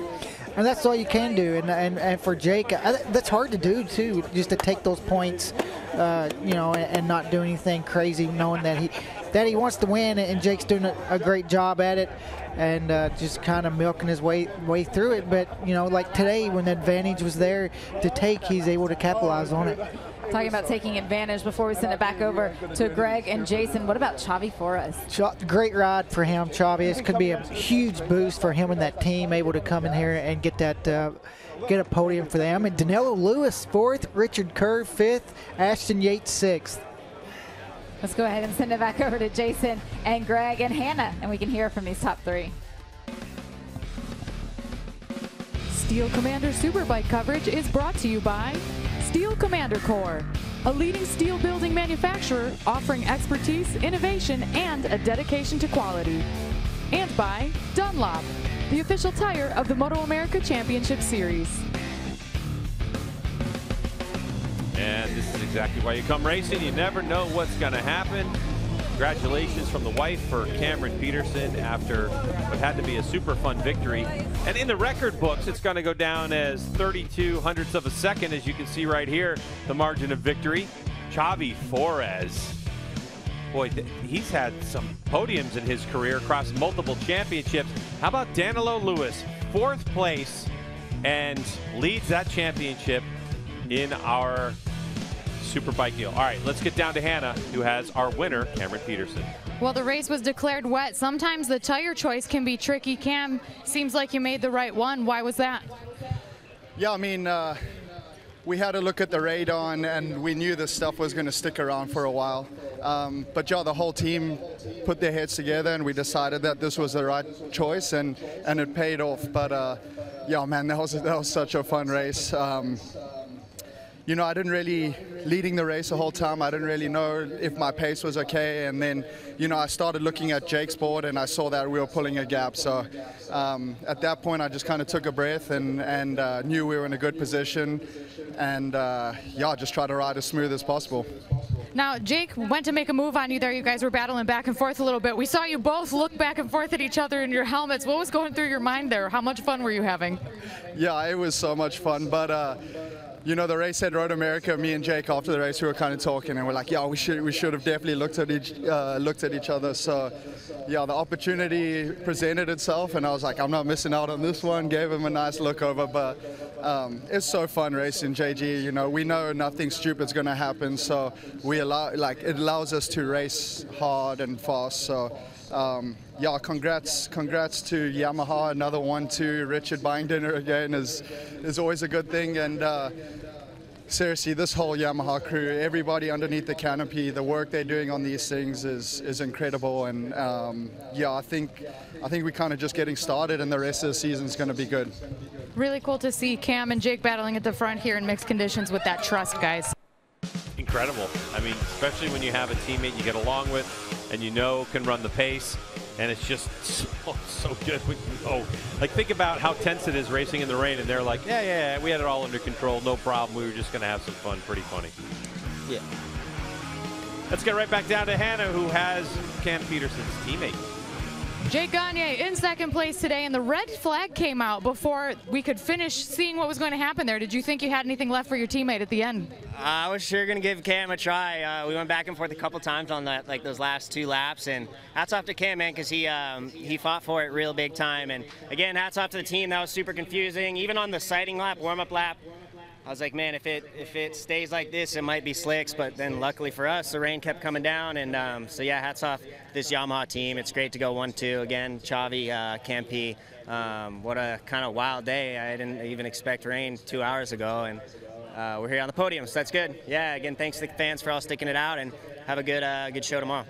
And that's all you can do, and for Jake, that's hard to do too, just to take those points, you know, and not do anything crazy, knowing that he wants to win, and Jake's doing a great job at it, and just kind of milking his way through it. But you know, like today, when the advantage was there to take, he's able to capitalize on it. Talking about taking advantage, before we send it back over to Greg and Jason, what about Xavi Flores? Great ride for him, Xavi. This could be a huge boost for him and that team, able to come in here and get that get a podium for them. And Danilo Lewis 4th, Richard Kerr 5th, Ashton Yates 6th. Let's go ahead and send it back over to Jason and Greg and Hannah, and we can hear from these top 3. Steel Commander Superbike coverage is brought to you by Steel Commander Corps, a leading steel building manufacturer offering expertise, innovation, and a dedication to quality. And by Dunlop, the official tire of the MotoAmerica Championship Series. And this is exactly why you come racing. You never know what's going to happen. Congratulations from the wife for Cameron Peterson after what had to be a super fun victory. And in the record books, it's going to go down as 32 hundredths of a second, as you can see right here, the margin of victory. Xavi Flores. Boy, he's had some podiums in his career across multiple championships. How about Danilo Lewis, 4th place, and leads that championship in our Superbike deal. All right, let's get down to Hannah, who has our winner, Cameron Peterson. Well, the race was declared wet. Sometimes the tire choice can be tricky. Cam, seems like you made the right one. Why was that? Yeah, I mean, we had a look at the radon, and we knew this stuff was going to stick around for a while. But yeah, the whole team put their heads together, and we decided that this was the right choice, and it paid off. But yeah, man, that was such a fun race. You know, I didn't really, leading the race the whole time, I didn't really know if my pace was okay. And then, you know, I started looking at Jake's board, and I saw that we were pulling a gap. So at that point, I just kind of took a breath and knew we were in a good position. And yeah, just try to ride as smooth as possible. Now, Jake went to make a move on you there. You guys were battling back and forth a little bit. We saw you both look back and forth at each other in your helmets. What was going through your mind there? How much fun were you having? Yeah, it was so much fun. But you know, the race at MotoAmerica, me and Jake after the race, we were kind of talking, and we're like, yeah, we should have definitely looked at each other. So yeah, the opportunity presented itself, and I was like, I'm not missing out on this one. Gave him a nice look over, but it's so fun racing, JG. You know, we know nothing stupid's going to happen, so it allows us to race hard and fast. So yeah, congrats to Yamaha, another 1-2. Richard buying dinner again is always a good thing. And seriously, this whole Yamaha crew, everybody underneath the canopy, the work they're doing on these things is incredible. And yeah, I think we're kind of just getting started, and the rest of the season is going to be good. Really cool to see Cam and Jake battling at the front here in mixed conditions with that trust, guys. Incredible. I mean, especially when you have a teammate you get along with and you know can run the pace, and it's just so good when you know. Like, think about how tense it is racing in the rain, and they're like, yeah, we had it all under control, no problem. We were just going to have some fun. Pretty funny. Yeah. Let's get right back down to Hannah, who has Cam Peterson's teammate. Jake Gagne in second place today, and the red flag came out before we could finish seeing what was going to happen there. Did you think you had anything left for your teammate at the end? I was sure going to give Cam a try. We went back and forth a couple times on that, like those last 2 laps, and hats off to Cam, man, because he fought for it real big time. And again, hats off to the team. That was super confusing. Even on the sighting lap, warm-up lap, I was like, man, if it stays like this, it might be slicks. But then luckily for us, the rain kept coming down. And so, yeah, hats off this Yamaha team. It's great to go 1-2. Again, Xavi, Campi. What a kind of wild day. I didn't even expect rain 2 hours ago. And we're here on the podium, so that's good. Yeah, again, thanks to the fans for all sticking it out. And have a good show tomorrow.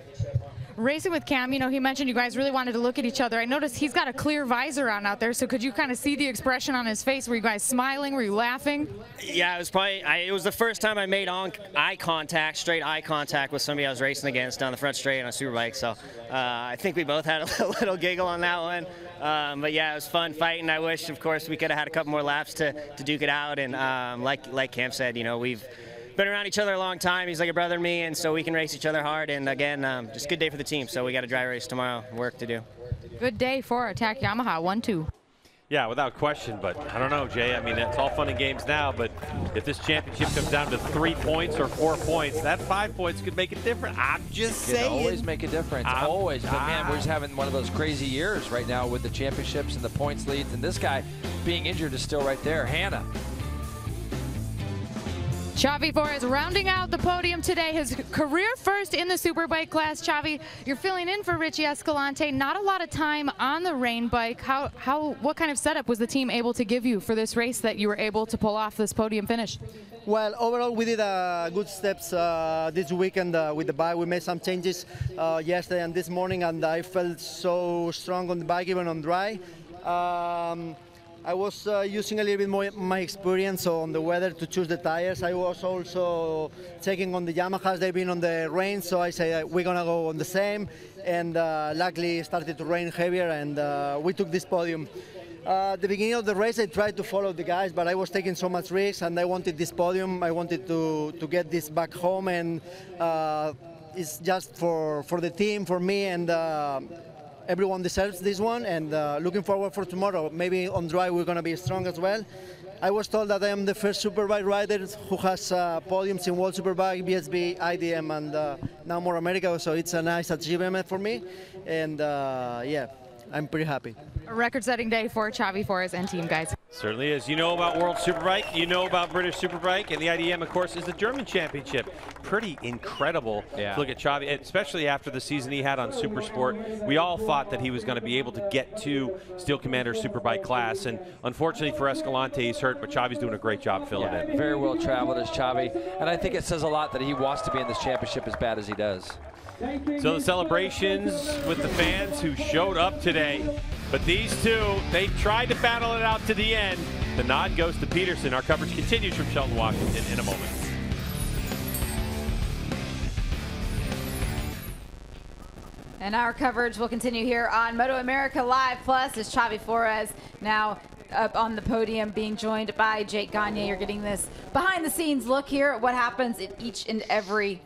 Racing with Cam, you know, he mentioned you guys really wanted to look at each other. I noticed he's got a clear visor on out there, so could you kind of see the expression on his face? Were you guys smiling? Were you laughing? Yeah, it was probably, it was the first time I made straight eye contact with somebody I was racing against down the front straight on a superbike, so I think we both had a little giggle on that one. But yeah, it was fun fighting. I wish, of course, we could have had a couple more laps to duke it out, and like Cam said, you know, we've been around each other a long time. He's like a brother to me, and so we can race each other hard. And again, just a good day for the team. So we got a dry race tomorrow, work to do. Good day for Attack Yamaha, 1-2. Yeah, without question, but I don't know, Jay. I mean, it's all fun and games now, but if this championship comes down to 3 points or 4 points, that 5 points could make a difference. I'm just saying. Always make a difference, always. But man, we're just having one of those crazy years right now with the championships and the points leads, and this guy being injured is still right there. Hannah. Xavi Forés rounding out the podium today, his career first in the Superbike class. Xavi, you're filling in for Richie Escalante. Not a lot of time on the rain bike. What kind of setup was the team able to give you for this race that you were able to pull off this podium finish? Well, overall, we did good steps this weekend with the bike. We made some changes yesterday and this morning, and I felt so strong on the bike, even on dry. I was using a little bit more my experience on the weather to choose the tires. I was also checking on the Yamahas. They've been on the rain, so I said we're gonna go on the same. And luckily, it started to rain heavier, and we took this podium. At the beginning of the race, I tried to follow the guys, but I was taking so much risk, and I wanted this podium. I wanted to get this back home, and it's just for the team, for me, and everyone deserves this one, and looking forward for tomorrow. Maybe on dry we're going to be strong as well. I was told that I am the first Superbike rider who has podiums in World Superbike, BSB, IDM, and now MotoAmerica, so it's a nice achievement for me, and yeah, I'm pretty happy. A record-setting day for Xavi Forés and team, guys. Certainly is. You know about World Superbike, you know about British Superbike, and the IDM, of course, is the German championship. Pretty incredible to look at Xavi, especially after the season he had on Supersport. We all thought that he was going to be able to get to Steel Commander Superbike class, and unfortunately for Escalante, he's hurt, but Xavi's doing a great job filling in. Very well traveled as Xavi, and I think it says a lot that he wants to be in this championship as bad as he does. So the celebrations with the fans who showed up today. But these two, they tried to battle it out to the end. The nod goes to Peterson. Our coverage continues from Shelton, Washington in a moment. And our coverage will continue here on MotoAmerica Live Plus as Xavi Forés now up on the podium being joined by Jake Gagne. You're getting this behind-the-scenes look here at what happens in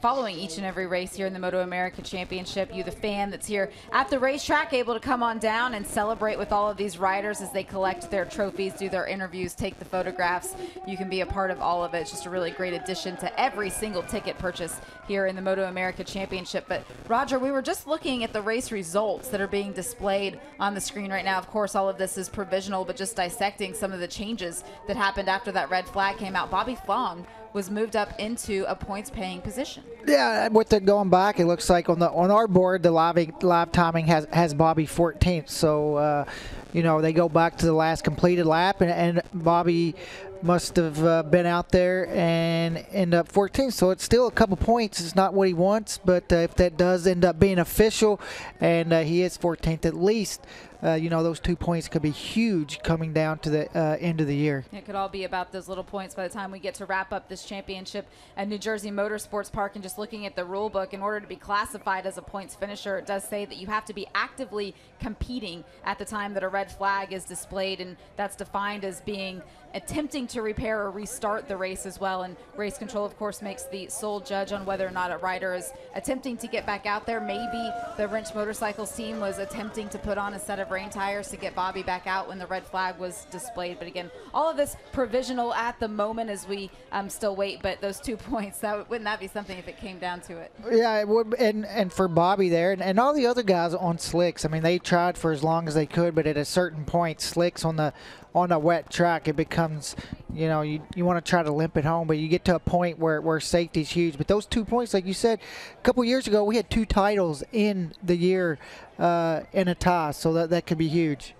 following each and every race here in the MotoAmerica Championship. You, the fan that's here at the racetrack, able to come on down and celebrate with all of these riders as they collect their trophies, do their interviews, take the photographs. You can be a part of all of it. It's just a really great addition to every single ticket purchase here in the MotoAmerica Championship. But Roger, we were just looking at the race results that are being displayed on the screen right now. Of course, all of this is provisional, but just dissecting some of the changes that happened after that red flag came out. Bobby Fong was moved up into a points-paying position. Yeah, with it going back, it looks like on our board, the live timing has Bobby 14th. So, you know, they go back to the last completed lap, and Bobby must have been out there and end up 14th. So it's still a couple points. It's not what he wants, but if that does end up being official and he is 14th at least, you know, those 2 points could be huge coming down to the end of the year. It could all be about those little points by the time we get to wrap up this championship at New Jersey Motorsports Park. And just looking at the rule book, in order to be classified as a points finisher, it does say that you have to be actively competing at the time that a red flag is displayed, and that's defined as being attempting to repair or restart the race as well. And race control, of course, makes the sole judge on whether or not a rider is attempting to get back out there. Maybe the Ridge Motorcycles team was attempting to put on a set of rain tires to get Bobby back out when the red flag was displayed. But again, all of this provisional at the moment as we still wait. But those 2 points, wouldn't that be something if it came down to it? Yeah, it would. And for Bobby there and all the other guys on slicks, I mean, they tried for as long as they could, but at a certain point, slicks on the on a wet track, it becomes, you know, you want to try to limp it home, but you get to a point where safety's huge. But those 2 points, like you said, a couple years ago, we had 2 titles in the year in a toss, so that could be huge.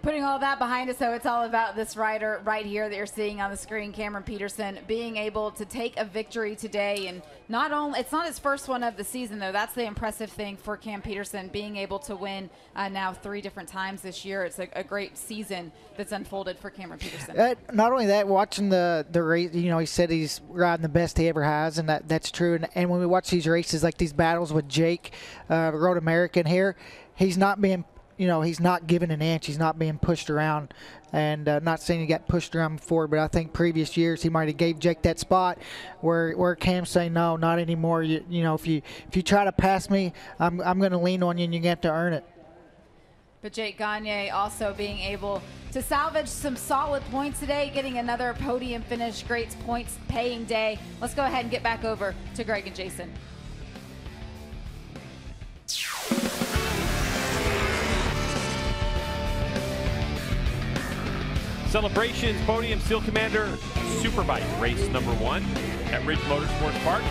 Putting all that behind us, though, it's all about this rider right here that you're seeing on the screen, Cameron Peterson, being able to take a victory today. And not only, it's not his first one of the season, though. That's the impressive thing for Cam Peterson, being able to win now 3 different times this year. It's a great season that's unfolded for Cameron Peterson. Not only that, watching the race, you know, he said he's riding the best he ever has, and that's true. And when we watch these races, like these battles with Jake, Road American here, he's not being, you know, he's not giving an inch. He's not being pushed around. And not saying he got pushed around before, but I think previous years he might have gave Jake that spot where Cam's saying, no, not anymore. You know, if you try to pass me, I'm going to lean on you, and you have to earn it. But Jake Gagne also being able to salvage some solid points today, getting another podium finish. Great points paying day. Let's go ahead and get back over to Greg and Jason. Celebrations Podium Steel Commander Superbike race number 1 at Ridge Motorsports Park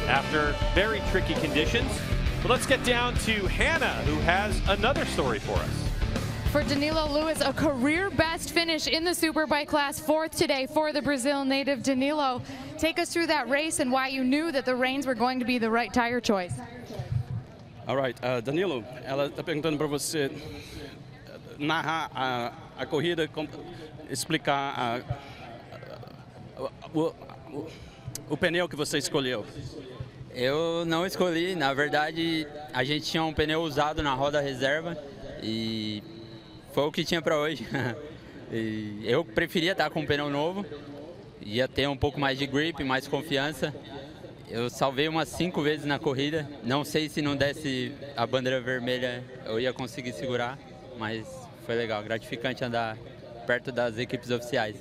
after very tricky conditions. But let's get down to Hannah, who has another story for us. For Danilo Lewis, a career best finish in the Superbike class, 4th today for the Brazil native. Danilo, take us through that race and why you knew that the reins were going to be the right tire choice. All right, Danilo, ela está perguntando para você narrar a corrida, explicar o pneu que você escolheu. Eu não escolhi, na verdade a gente tinha um pneu usado na roda reserva e foi o que tinha para hoje. E eu preferia estar com um pneu novo, ia ter um pouco mais de grip, mais confiança. Eu salvei umas 5 vezes na corrida, não sei se não desse a bandeira vermelha eu ia conseguir segurar, mas foi legal, gratificante andar perto das equipes oficiais.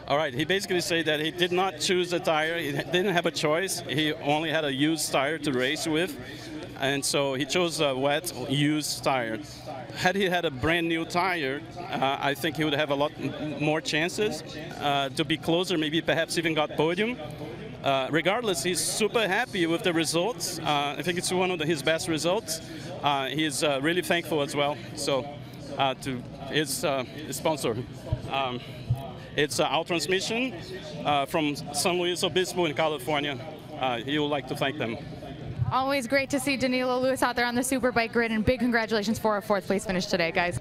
All right, he basically said that he did not choose a tire, he didn't have a choice, he only had a used tire to race with, and so he chose a wet, used tire. Had he had a brand new tire, I think he would have a lot more chances to be closer, maybe perhaps even got podium. Regardless, he's super happy with the results. I think it's one of his best results. He's really thankful as well. So to his sponsor. It's Out Transmission from San Luis Obispo in California. He would like to thank them. Always great to see Danilo Lewis out there on the Superbike grid, and big congratulations for a 4th place finish today, guys.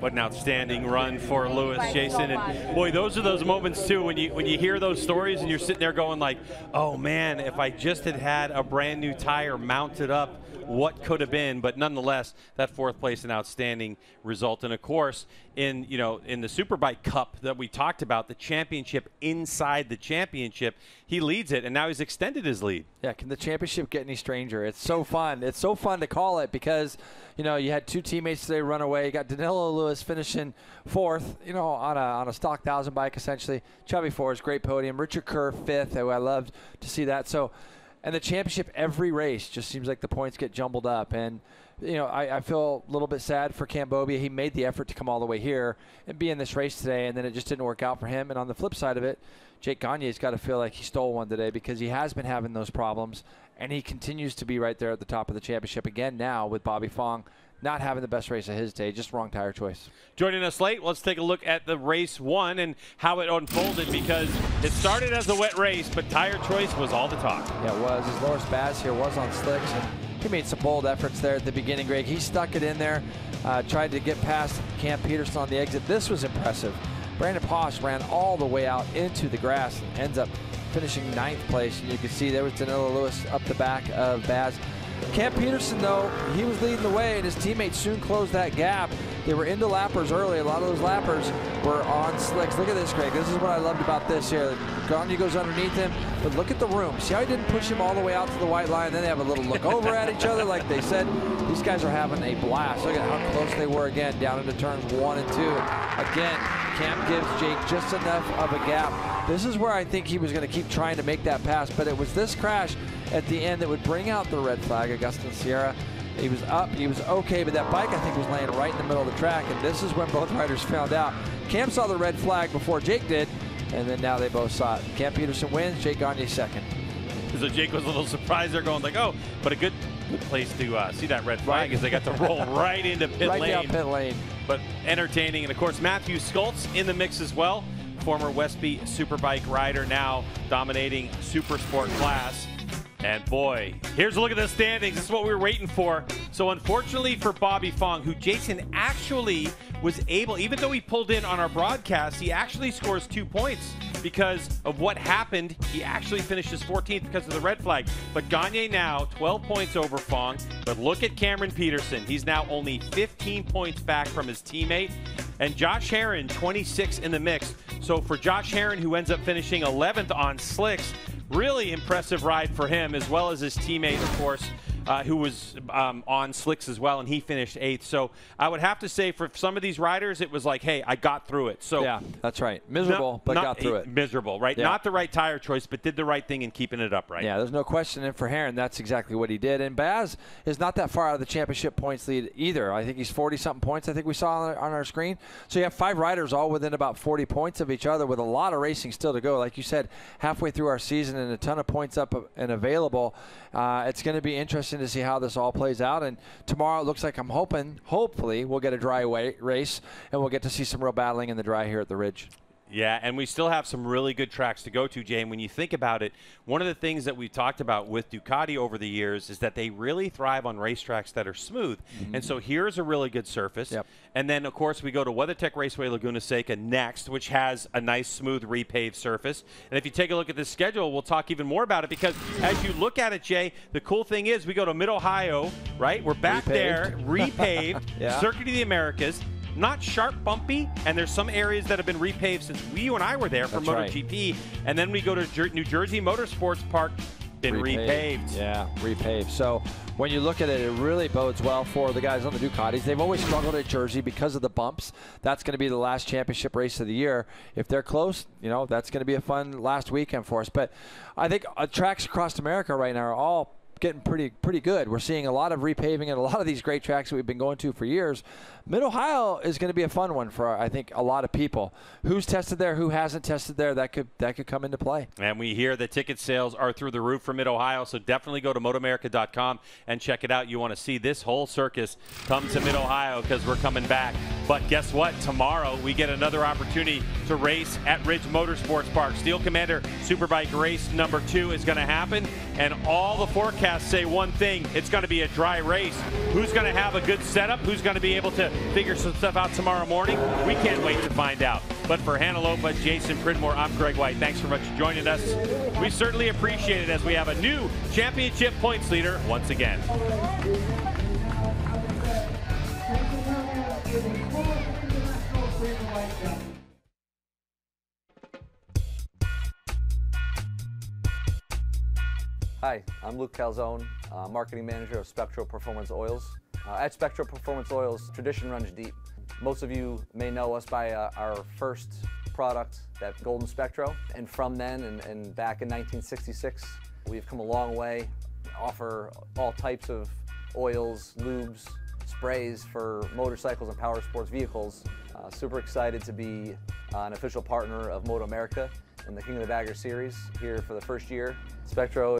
What an outstanding run for Lewis, Jason. And boy, those are those moments too when you hear those stories and you're sitting there going like, oh man, if I just had a brand new tire mounted up, what could have been. But nonetheless, that 4th place, an outstanding result. And of course, in the Superbike Cup that we talked about, the championship inside the championship, he leads it, and now he's extended his lead. Yeah, can the championship get any stranger? It's so fun. It's so fun to call it because, you know, you had 2 teammates today run away. You got Danilo Lewis finishing 4th, you know, on a stock 1000 bike essentially. Chubby Forrest, great podium. Richard Kerr 5th. I loved to see that. So. And the championship, every race just seems like the points get jumbled up. And, you know, I feel a little bit sad for Cam Beaubier. He made the effort to come all the way here and be in this race today, and then it just didn't work out for him. And on the flip side of it, Jake Gagne's got to feel like he stole one today because he has been having those problems, and he continues to be right there at the top of the championship again now with Bobby Fong not having the best race of his day, just wrong tire choice. Joining us late, let's take a look at the race 1 and how it unfolded, because it started as a wet race, but tire choice was all the talk. Yeah, it was. As Loris Baz here was on slicks, and he made some bold efforts there at the beginning, Greg. He stuck it in there, tried to get past Cam Peterson on the exit. This was impressive. Brandon Posh ran all the way out into the grass and ends up finishing 9th place. And you can see there was Danilo Lewis up the back of Baz. Cam Peterson, though, he was leading the way, and his teammates soon closed that gap. They were into lappers early. A lot of those lappers were on slicks. Look at this, Greg. This is what I loved about this here. Gagne goes underneath him, but look at the room. See how he didn't push him all the way out to the white line? Then they have a little look over at each other like they said. These guys are having a blast. Look at how close they were again down into turns 1 and 2. Again, Cam gives Jake just enough of a gap. This is where I think he was going to keep trying to make that pass, but it was this crash at the end that would bring out the red flag, Augustin Sierra. He was up, he was okay, but that bike I think was laying right in the middle of the track, and this is when both riders found out. Cam saw the red flag before Jake did, and then now they both saw it. Cam Peterson wins, Jake Gagne second. So Jake was a little surprised there, going like, oh, but a good place to see that red flag is they got to roll right into pit lane. Right down pit lane. But entertaining, and of course Matthew Skultz in the mix as well. Former Westby Superbike rider, now dominating Supersport class. And boy, here's a look at the standings. This is what we were waiting for. So unfortunately for Bobby Fong, who Jason actually was able, even though he pulled in on our broadcast, he actually scores 2 points because of what happened. He actually finishes 14th because of the red flag. But Gagne now 12 points over Fong. But look at Cameron Peterson. He's now only 15 points back from his teammate. And Josh Herron, 26 in the mix. So for Josh Herron, who ends up finishing 11th on slicks, really impressive ride for him, as well as his teammate, of course, who was on slicks as well, and he finished 8th. So I would have to say for some of these riders, it was like, hey, I got through it. So yeah, that's right. Miserable, but got through it. Miserable, right? Yeah. Not the right tire choice, but did the right thing in keeping it upright. Yeah, there's no question. And for Herron, that's exactly what he did. And Baz is not that far out of the championship points lead either. I think he's 40-something points, I think we saw on our screen. So you have 5 riders all within about 40 points of each other with a lot of racing still to go. Like you said, halfway through our season and a ton of points up and available. It's going to be interesting to see how this all plays out. And tomorrow it looks like I'm hopefully we'll get a dry race and we'll get to see some real battling in the dry here at the Ridge. Yeah, and we still have some really good tracks to go to, Jay. And when you think about it, one of the things that we've talked about with Ducati over the years is that they really thrive on racetracks that are smooth. Mm-hmm. And so here's a really good surface. Yep. And then, of course, we go to WeatherTech Raceway Laguna Seca next, which has a nice, smooth, repaved surface. And if you take a look at this schedule, we'll talk even more about it because as you look at it, Jay, the cool thing is we go to Mid-Ohio, right? We're back there, repaved, yeah. Circuit of the Americas. Not sharp, bumpy, and there's some areas that have been repaved since you and I were there for MotoGP. Right. And then we go to New Jersey Motorsports Park, been repaved. Yeah, repaved. So when you look at it, it really bodes well for the guys on the Ducatis. They've always struggled at Jersey because of the bumps. That's going to be the last championship race of the year. If they're close, you know, that's going to be a fun last weekend for us. But I think tracks across America right now are all getting pretty good. We're seeing a lot of repaving and a lot of these great tracks that we've been going to for years. Mid-Ohio is going to be a fun one for, I think, a lot of people. Who's tested there, who hasn't tested there, that could come into play. And we hear that ticket sales are through the roof for Mid-Ohio, so definitely go to MotoAmerica.com and check it out. You want to see this whole circus come to Mid-Ohio because we're coming back. But guess what? Tomorrow we get another opportunity to race at Ridge Motorsports Park. Steel Commander Superbike race number 2 is going to happen, and all the forecasts say one thing: it's going to be a dry race. Who's going to have a good setup? Who's going to be able to figure some stuff out tomorrow morning? We can't wait to find out. But for Hannah Lopa, Jason Pridmore, I'm Greg White. Thanks so much for joining us. We certainly appreciate it as we have a new championship points leader once again. Hi, I'm Luke Calzone, Marketing Manager of Spectral Performance Oils. At Spectral Performance Oils, tradition runs deep. Most of you may know us by our first product, that Golden Spectro. And from then and back in 1966, we've come a long way. Offer all types of oils, lubes, sprays for motorcycles and power sports vehicles. Super excited to be an official partner of MotoAmerica in the King of the Bagger series here for the first year. Spectro